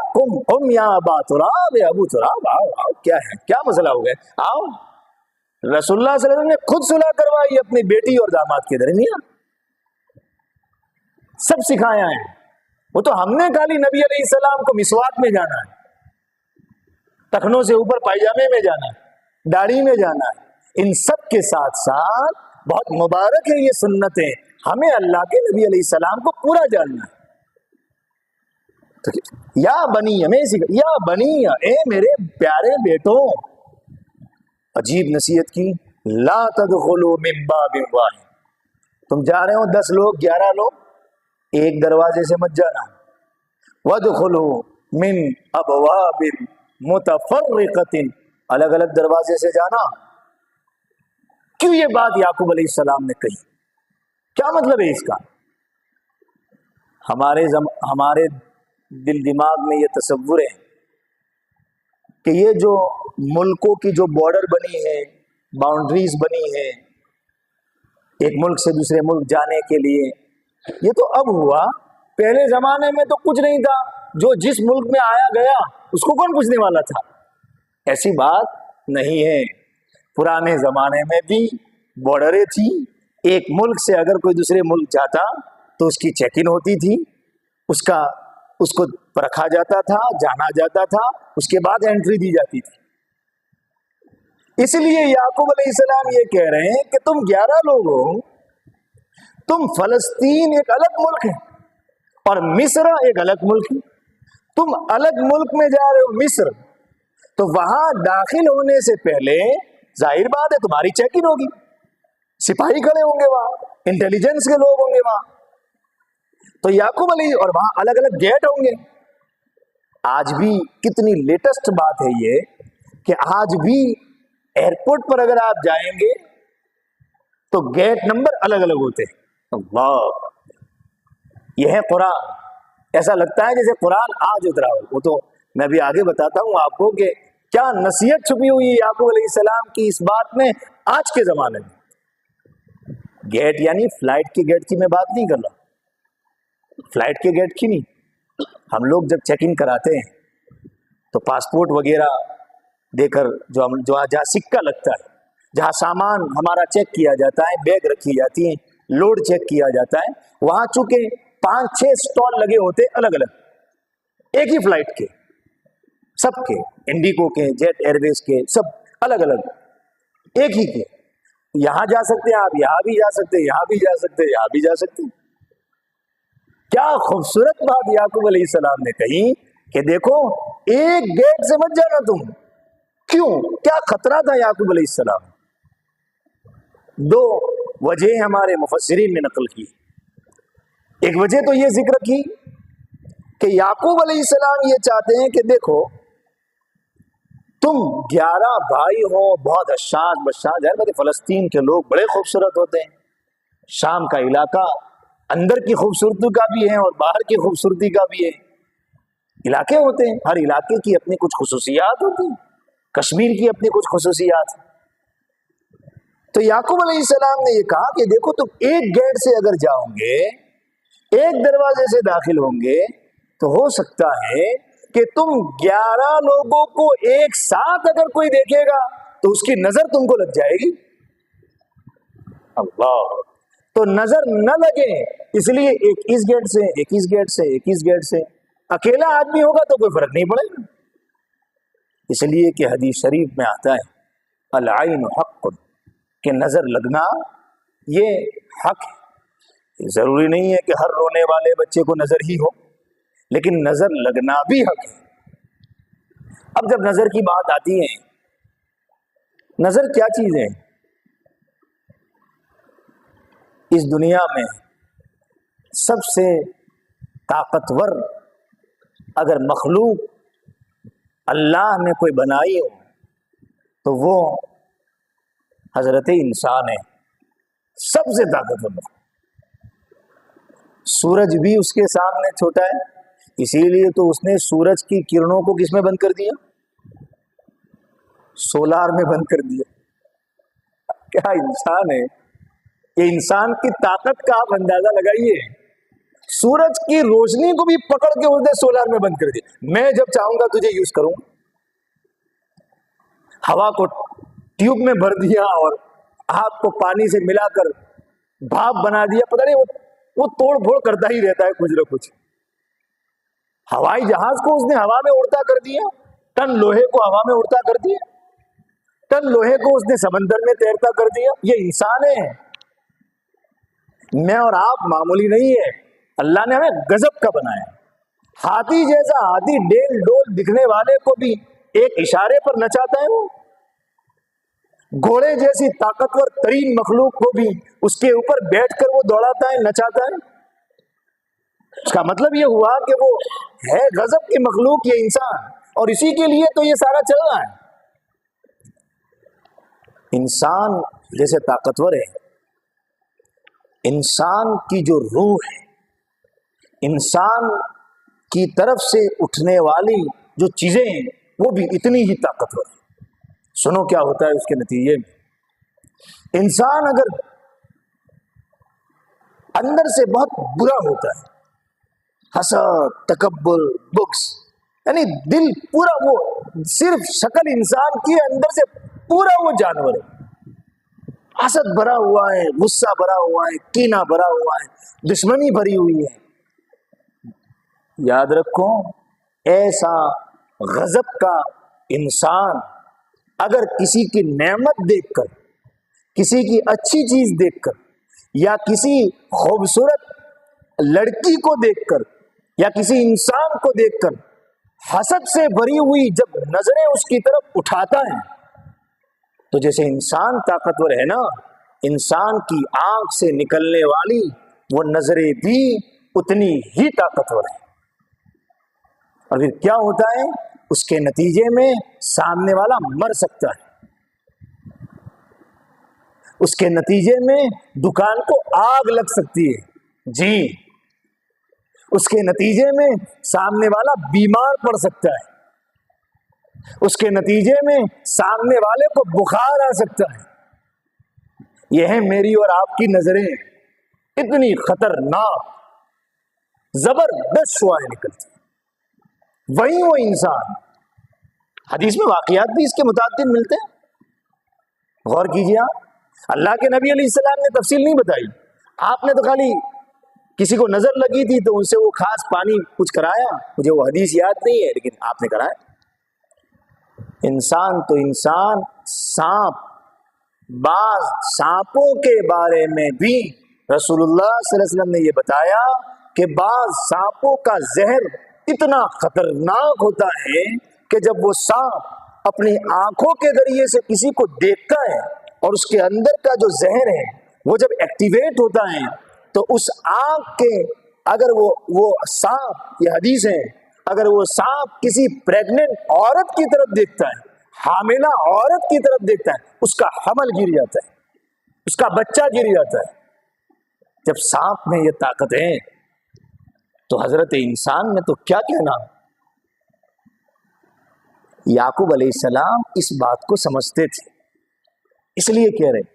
قم یا ابا تراب، ابو تراب آؤ کیا ہے، کیا مسئلہ ہو گیا، آؤ. رسول اللہ صلی اللہ علیہ وسلم نے خود صلح کروائی اپنی بیٹی اور داماد کے درمیان، سب سکھایا ہے. وہ تو ہم نے خالی نبی علیہ السلام کو مسواک میں جانا ہے، ٹخنوں سے اوپر پائجامے میں جانا ہے، داڑھی میں جانا ہے. ان سب کے ساتھ ساتھ بہت مبارک ہے یہ سنتیں، ہمیں اللہ کے نبی علیہ السلام کو پورا جاننا ہے. یا بنی یا بنی، اے میرے پیارے بیٹوں، عجیب نصیحت کی. لا تدخلوا من باب واحد، تم جا رہے ہو 10 لوگ 11 لوگ، ایک دروازے سے مت جانا. وادخلوا من ابواب متفرقۃ، الگ الگ دروازے سے جانا. کیوں یہ بات یعقوب علیہ السلام نے کہی؟ کیا مطلب ہے اس کا؟ ہمارے دل دماغ میں یہ تصور ہے کہ یہ جو ملکوں کی جو بارڈر بنی ہے، باؤنڈریز بنی ہے ایک ملک سے دوسرے ملک جانے کے لیے، یہ تو اب ہوا. پہلے زمانے میں تو کچھ نہیں تھا، جو جس ملک میں آیا گیا اس کو کون پوچھنے والا تھا؟ ایسی بات نہیں ہے. پرانے زمانے میں بھی بارڈریں تھی، ایک ملک سے اگر کوئی دوسرے ملک جاتا تو اس کی چیک ان ہوتی تھی، اس کو پرکھا جاتا تھا، جانا جاتا تھا، اس کے بعد انٹری دی جاتی تھی. اس لیے یعقوب علیہ السلام یہ کہہ رہے ہیں کہ تم 11 لوگ ہو، تم فلسطین ایک الگ ملک ہے اور مصر ایک الگ ملک ہے. تم الگ ملک میں جا رہے ہو مصر، تو وہاں داخل ہونے سے پہلے ظاہر بات ہے تمہاری چیک ان ہوگی، سپاہی کھڑے ہوں گے وہاں، انٹیلیجنس کے لوگ ہوں گے وہاں. تو یعقوب علیہ، اور وہاں الگ الگ گیٹ ہوں گے. آج بھی کتنی لیٹسٹ بات ہے یہ کہ آج بھی ایئرپورٹ پر اگر آپ جائیں گے تو گیٹ نمبر الگ الگ ہوتے ہیں. اللہ، یہ ہے قرآن. ایسا لگتا ہے جیسے قرآن آج اترا ہو. وہ تو میں بھی آگے بتاتا ہوں آپ کو کہ کیا نصیحت چھپی ہوئی ہے یعقوب علیہ السلام کی اس بات میں آج کے زمانے میں. گیٹ یعنی فلائٹ کے گیٹ کی میں بات نہیں کر رہا، فلائٹ کے گیٹ کی نہیں. ہم لوگ جب چیک ان کراتے ہیں تو پاسپورٹ وغیرہ دے کر جو جہاں سکہ لگتا ہے، جہاں سامان ہمارا چیک کیا جاتا ہے، بیگ رکھی جاتی ہیں، لوڈ چیک کیا جاتا ہے، وہاں چونکہ 5-6 اسٹال لگے ہوتے الگ الگ، ایک ہی فلائٹ کے، سب کے، انڈیگو کے، جیٹ ایئر ویز کے، سب الگ الگ ایک ہی کے. یہاں جا سکتے ہیں آپ، یہاں بھی جا سکتے، یہاں بھی جا سکتے، یہاں بھی جا سکتے. کیا خوبصورت بات یعقوب علیہ السلام نے کہی کہ دیکھو ایک گیٹ سے مت جانا تم. کیوں؟ کیا خطرہ تھا یعقوب علیہ السلام؟ دو وجہ ہمارے مفسرین نے نقل کی. ایک وجہ تو یہ ذکر کی کہ یعقوب علیہ السلام یہ چاہتے ہیں کہ دیکھو تم 11 بھائی ہو, بہت اشاد بشاد ہے. فلسطین کے لوگ بڑے خوبصورت ہوتے ہیں, شام کا علاقہ اندر کی خوبصورتی کا بھی ہے اور باہر کی خوبصورتی کا بھی ہے. علاقے ہوتے ہیں, ہر علاقے کی اپنی کچھ خصوصیات ہوتی ہیں. کشمیر کی اپنی کچھ خصوصیات. تو یعقوب علیہ السلام نے یہ کہا کہ دیکھو تم ایک گیٹ سے اگر جاؤ گے, ایک دروازے سے داخل ہوں گے, تو ہو سکتا ہے کہ تم 11 لوگوں کو ایک ساتھ اگر کوئی دیکھے گا تو اس کی نظر تم کو لگ جائے گی. اللہ, تو نظر نہ لگے اس لیے ایک اس گیٹ سے, ایک اس گیٹ سے, ایک اس گیٹ سے. اکیلا آدمی ہوگا تو کوئی فرق نہیں پڑے گا. اس لیے کہ حدیث شریف میں آتا ہے العین حق, کہ نظر لگنا یہ حق ہے. ضروری نہیں ہے کہ ہر رونے والے بچے کو نظر ہی ہو, لیکن نظر لگنا بھی حق ہے. اب جب نظر کی بات آتی ہے, نظر کیا چیز ہے؟ اس دنیا میں سب سے طاقتور اگر مخلوق اللہ نے کوئی بنائی ہو تو وہ حضرت انسان ہے. سب سے طاقتور. سورج بھی اس کے سامنے چھوٹا ہے, اسی لیے تو اس نے سورج کی کرنوں کو کس میں بند کر دیا؟ سولار میں بند کر دیا. کیا انسان ہے یہ, انسان کی طاقت کا آپ اندازہ لگائیے. سورج کی روشنی کو بھی پکڑ کے اس نے سولار میں بند کر دیا. میں جب چاہوں گا تجھے یوز کروں, ہوا کو ٹیوب میں بھر دیا اور آگ کو پانی سے ملا کر بھاپ بنا دیا, پتہ نہیں وہ توڑ پھوڑ کرتا ہی رہتا ہے کچھ نہ کچھ. ہوائی جہاز کو اس نے ہوا میں اڑتا کر دیا, ٹن لوہے کو ہوا میں اڑتا کر دیا, ٹن لوہے کو اس نے سمندر میں تیرتا کر دیا. یہ انسان ہے. میں اور آپ معمولی نہیں ہے, اللہ نے ہمیں غضب کا بنایا. ہاتھی جیسا, ہاتھی ڈیل ڈول دکھنے والے کو بھی ایک اشارے پر نچاتا ہے. وہ گھوڑے جیسی طاقتور ترین مخلوق کو بھی اس کے اوپر بیٹھ کر وہ دوڑاتا ہے, نچاتا ہے. اس کا مطلب یہ ہوا کہ وہ ہے غضب کی مخلوق یہ انسان, اور اسی کے لیے تو یہ سارا چل رہا ہے. انسان جیسے طاقتور ہے, انسان کی جو روح ہے, انسان کی طرف سے اٹھنے والی جو چیزیں ہیں وہ بھی اتنی ہی طاقتور ہیں. سنو کیا ہوتا ہے اس کے نتیجے میں. انسان اگر اندر سے بہت برا ہوتا ہے, حسد, تکبر, بغض, یعنی دل پورا, وہ صرف شکل انسان کی اندر سے پورا وہ جانور ہے. حسد بھرا ہوا ہے, غصہ بھرا ہوا ہے, کینہ بھرا ہوا ہے, دشمنی بھری ہوئی ہے. یاد رکھو ایسا غضب کا انسان اگر کسی کی نعمت دیکھ کر, کسی کی اچھی چیز دیکھ کر, یا کسی خوبصورت لڑکی کو دیکھ کر, یا کسی انسان کو دیکھ کر حسد سے بھری ہوئی جب نظریں اس کی طرف اٹھاتا ہے, تو جیسے انسان طاقتور ہے نا, انسان کی آنکھ سے نکلنے والی وہ نظریں بھی اتنی ہی طاقتور ہیں. اور پھر کیا ہوتا ہے, اس کے نتیجے میں سامنے والا مر سکتا ہے, اس کے نتیجے میں دکان کو آگ لگ سکتی ہے. جی, اس کے نتیجے میں سامنے والا بیمار پڑ سکتا ہے, اس کے نتیجے میں سامنے والے کو بخار آ سکتا ہے. یہ ہے میری اور آپ کی نظریں, اتنی خطرناک زبردست شعائیں نکلتی. وہی وہ انسان, حدیث میں واقعات بھی اس کے متعدد ملتے ہیں. غور کیجیے آپ, اللہ کے نبی علیہ السلام نے تفصیل نہیں بتائی. آپ نے تو خالی کسی کو نظر لگی تھی تو ان سے وہ خاص پانی کچھ کرایا, مجھے وہ حدیث یاد نہیں ہے لیکن آپ نے کرایا. انسان تو انسان, سانپ, بعض سانپوں کے بارے میں بھی رسول اللہ صلی اللہ علیہ وسلم نے یہ بتایا کہ بعض سانپوں کا زہر اتنا خطرناک ہوتا ہے کہ جب وہ سانپ اپنی آنکھوں کے ذریعے سے کسی کو دیکھتا ہے اور اس کے اندر کا جو ذہن ہے وہ جب ایکٹیویٹ ہوتا ہے تو اس آنکھ کے اگر وہ سانپ، یہ حدیث ہے، اگر وہ سانپ کسی پریگننٹ عورت کی طرف دیکھتا ہے، حاملہ عورت کی طرف دیکھتا ہے، اس کا حمل گر جاتا ہے، اس کا بچہ گر جاتا ہے۔ جب سانپ میں یہ طاقت ہے تو حضرت انسان میں تو کیا کہنا۔ یعقوب علیہ السلام اس بات کو سمجھتے تھے، اس لیے کہہ رہے،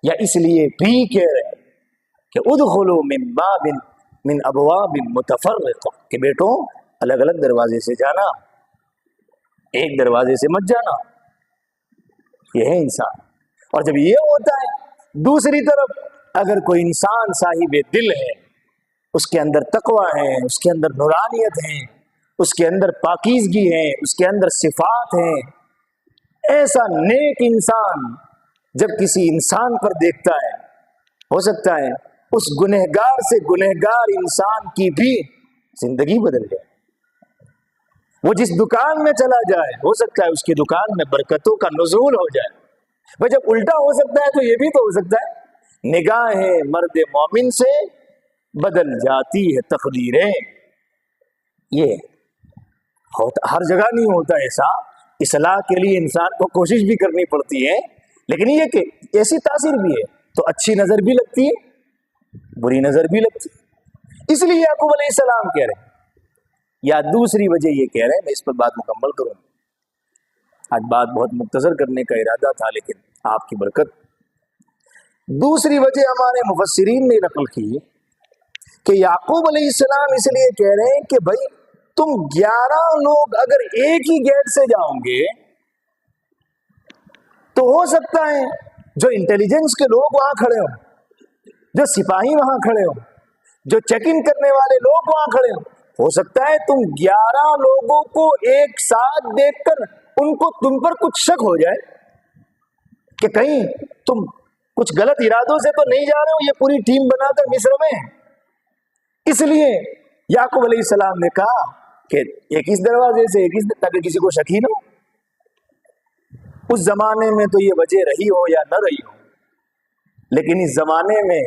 یا اس لیے بھی کہہ رہے کہ ادخلوا من باب من ابواب متفرقہ، کہ بیٹوں الگ الگ دروازے سے جانا، ایک دروازے سے مت جانا۔ یہ ہے انسان۔ اور جب یہ ہوتا ہے، دوسری طرف اگر کوئی انسان صاحب دل ہے، اس کے اندر تقوی ہے، اس کے اندر نورانیت ہے، اس کے اندر پاکیزگی ہے، اس کے اندر صفات ہیں، ایسا نیک انسان جب کسی انسان پر دیکھتا ہے، ہو سکتا ہے اس گنہگار سے گنہگار انسان کی بھی زندگی بدل جائے۔ وہ جس دکان میں چلا جائے، ہو سکتا ہے اس کی دکان میں برکتوں کا نزول ہو جائے۔ وہ جب الٹا ہو سکتا ہے تو یہ بھی تو ہو سکتا ہے، نگاہیں مرد مومن سے بدل جاتی ہے تقدیریں۔ یہ ہر جگہ نہیں ہوتا ایسا، اصلاح کے لیے انسان کو کوشش بھی کرنی پڑتی ہے، لیکن یہ کہ ایسی تاثیر بھی ہے تو اچھی نظر بھی لگتی ہے، بری نظر بھی لگتی ہے۔ اس لیے یعقوب علیہ السلام کہہ رہے ہیں، یا دوسری وجہ یہ کہہ رہے ہیں، میں اس پر بات مکمل کروں، آج بات بہت مختصر کرنے کا ارادہ تھا لیکن آپ کی برکت۔ دوسری وجہ ہمارے مفسرین نے نقل کی کہ یعقوب علیہ السلام اس لیے کہہ رہے ہیں کہ بھائی تم 11 لوگ اگر ایک ہی گیٹ سے جاؤ گے تو ہو سکتا ہے جو انٹیلیجنس کے لوگ وہاں کھڑے ہوں، جو سپاہی وہاں کھڑے ہوں، جو چیک ان کرنے والے لوگ وہاں کھڑے ہوں، ہو سکتا ہے تم 11 لوگوں کو ایک ساتھ دیکھ کر ان کو تم پر کچھ شک ہو جائے کہ کہیں تم کچھ غلط ارادوں سے تو نہیں جا رہے ہو، یہ پوری ٹیم بنا کر مصر میں۔ اس لیے یعقوب علیہ السلام نے کہا کہ ایک اس دروازے سے ایک اس، تاکہ کسی کو شک ہی نہ ہو۔ اس زمانے میں تو یہ وجہ رہی ہو یا نہ رہی ہو، لیکن اس زمانے میں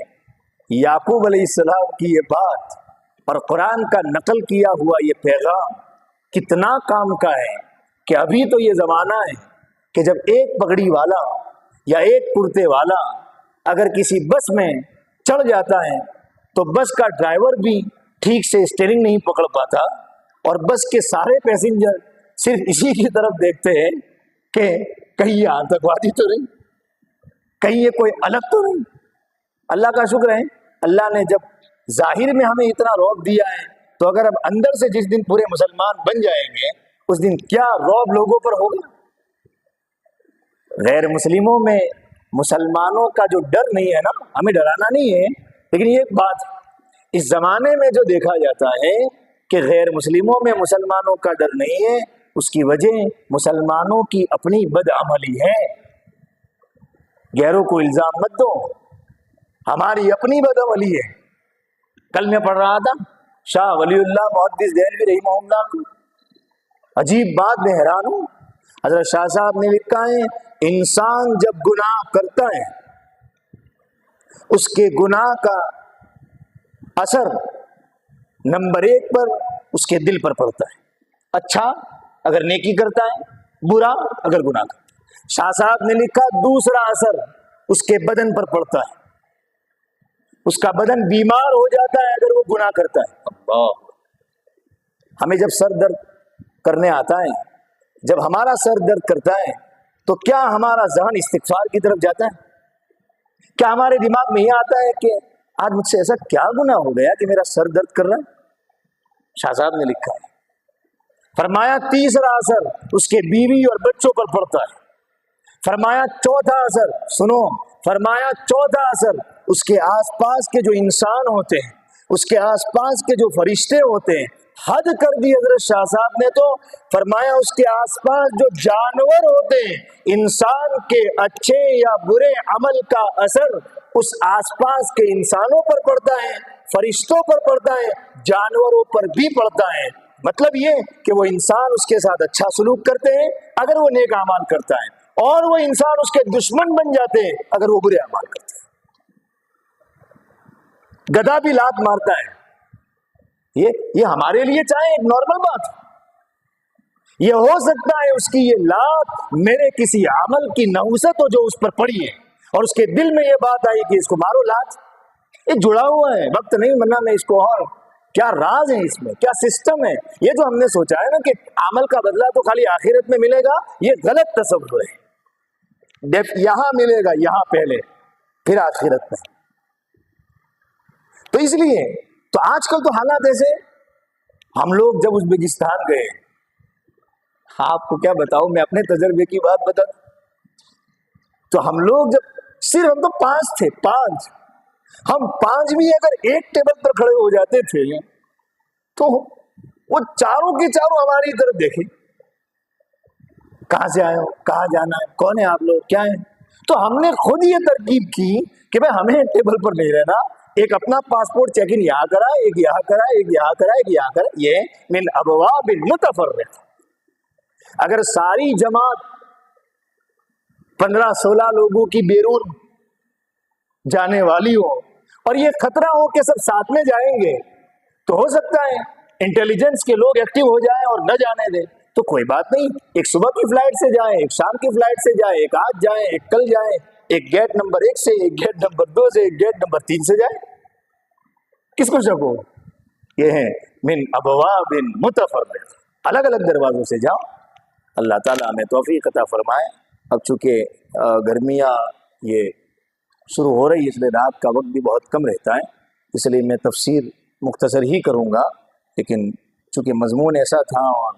یعقوب علیہ السلام کی یہ بات اور قرآن کا نقل کیا ہوا یہ پیغام کتنا کام کا ہے کہ ابھی تو یہ زمانہ ہے کہ جب ایک پگڑی والا یا ایک کرتے والا اگر کسی بس میں چڑھ جاتا ہے تو بس کا ڈرائیور بھی ٹھیک سے اسٹیئرنگ نہیں پکڑ پاتا، اور بس کے سارے پیسنجر صرف اسی کی طرف دیکھتے ہیں کہ کہیں یہ آتنکوادی تو نہیں، کہیں یہ کوئی الگ تو نہیں۔ اللہ کا شکر ہے، اللہ نے جب ظاہر میں ہمیں اتنا رعب دیا ہے تو اگر اب اندر سے جس دن پورے مسلمان بن جائیں گے اس دن کیا رعب لوگوں پر ہوگا۔ غیر مسلموں میں مسلمانوں کا جو ڈر نہیں ہے نا، ہمیں ڈرانا نہیں ہے، لیکن یہ ایک بات اس زمانے میں جو دیکھا جاتا ہے کہ غیر مسلموں میں مسلمانوں کا ڈر نہیں ہے، اس کی وجہ مسلمانوں کی اپنی بدعملی ہے۔ غیروں کو الزام مت دو، ہماری اپنی بدعملی ہے۔ کل میں پڑھ رہا تھا شاہ ولی اللہ محدث دہلوی رحمہ اللہ کو، عجیب بات میں حیران ہوں۔ حضرت شاہ صاحب نے لکھا ہے انسان جب گناہ کرتا ہے اس کے گناہ کا اثر نمبر 1 پر اس کے دل پر پڑتا ہے، اچھا اگر نیکی کرتا ہے، برا اگر گناہ کرتا ہے۔ شاہ صاحب نے لکھا دوسرا اثر اس کے بدن پر پڑتا ہے، اس کا بدن بیمار ہو جاتا ہے اگر وہ گناہ کرتا ہے۔ اللہ، ہمیں جب سر درد کرنے آتا ہے، جب ہمارا سر درد کرتا ہے تو کیا ہمارا ذہن استغفار کی طرف جاتا ہے؟ کیا ہمارے دماغ میں یہ آتا ہے کہ آج مجھ سے ایسا کیا گناہ ہو گیا کہ میرا سر درد کر رہا ہے؟ شاہ صاحب نے لکھا ہے، فرمایا تیسرا اثر اس کے بیوی اور بچوں پر پڑتا ہے، فرمایا چوتھا اثر، سنو، فرمایا چوتھا اثر اس کے آس پاس کے جو انسان ہوتے ہیں، اس کے آس پاس کے جو فرشتے ہوتے ہیں، حد کر دی حضرت شاہ صاحب نے، تو فرمایا اس کے آس پاس جو جانور ہوتے ہیں، انسان کے اچھے یا برے عمل کا اثر اس آس پاس کے انسانوں پر پڑتا ہے، فرشتوں پر پڑتا ہے، جانوروں پر بھی پڑتا ہے۔ مطلب یہ کہ وہ انسان اس کے ساتھ اچھا سلوک کرتے ہیں اگر وہ نیک اعمال کرتا ہے، اور وہ انسان اس کے دشمن بن جاتے ہیں اگر وہ برے اعمال کرتے ہیں. گدھا بھی لات مارتا ہے. یہ ہمارے لیے چاہے ایک نارمل بات ہے. یہ ہو سکتا ہے اس کی یہ لات میرے کسی عمل کی نحوست ہو جو اس پر پڑی ہے اور اس کے دل میں یہ بات آئی کہ اس کو مارو لات. یہ جڑا ہوا ہے، وقت نہیں ورنہ میں اس کو. اور کیا راز ہے اس میں، کیا سسٹم ہے؟ یہ جو ہم نے سوچا ہے نا کہ عمل کا بدلہ تو خالی آخرت میں ملے گا، یہ غلط تصور ہے. یہاں ملے گا، یہاں پہلے، پھر آخرت میں. تو اس لیے تو آج کل تو حالات ایسے. ہم لوگ جب ازبکستان گئے، آپ کو کیا بتاؤں، میں اپنے تجربے کی بات بتا. تو ہم لوگ جب صرف ہم تو 5 تھے، 5 ہم 5 بھی اگر ایک ٹیبل پر کھڑے ہو جاتے تھے تو وہ چاروں کے چاروں ہماری طرف دیکھیں، کہاں سے آئے ہو، کہاں جانا ہے، کون ہے آپ لوگ، کیا ہے. تو ہم نے خود یہ ترکیب کی کہ بھائی ہمیں ٹیبل پر نہیں رہنا. ایک اپنا پاسپورٹ چیک ان یہاں کرا، ایک یہاں کرا، ایک یہاں کرا، ایک یہاں کرا. یہ من ابواب متفرقہ. اگر ساری جماعت 15-16 لوگوں کی بیرون جانے والی ہو اور یہ خطرہ ہو کہ سب ساتھ میں جائیں گے، تو ہو سکتا ہے انٹیلیجنس کے لوگ ایکٹیو ہو جائیں اور نہ جانے دیں. تو کوئی بات نہیں، ایک صبح کی فلائٹ سے جائیں، ایک شام کی فلائٹ سے جائیں، ایک آج جائیں، ایک کل جائیں، ایک گیٹ نمبر 1 سے، ایک گیٹ نمبر 2 سے، ایک گیٹ نمبر 3 سے جائیں. کس کو شک ہو؟ یہ ہے من ابواب متفرقہ، الگ الگ دروازوں سے جاؤ. اللہ تعالیٰ ہمیں توفیق عطا فرمائے. اب چونکہ گرمیاں یہ شروع ہو رہی ہے، اس لیے رات کا وقت بھی بہت کم رہتا ہے، اس لیے میں تفسیر مختصر ہی کروں گا. لیکن چونکہ مضمون ایسا تھا اور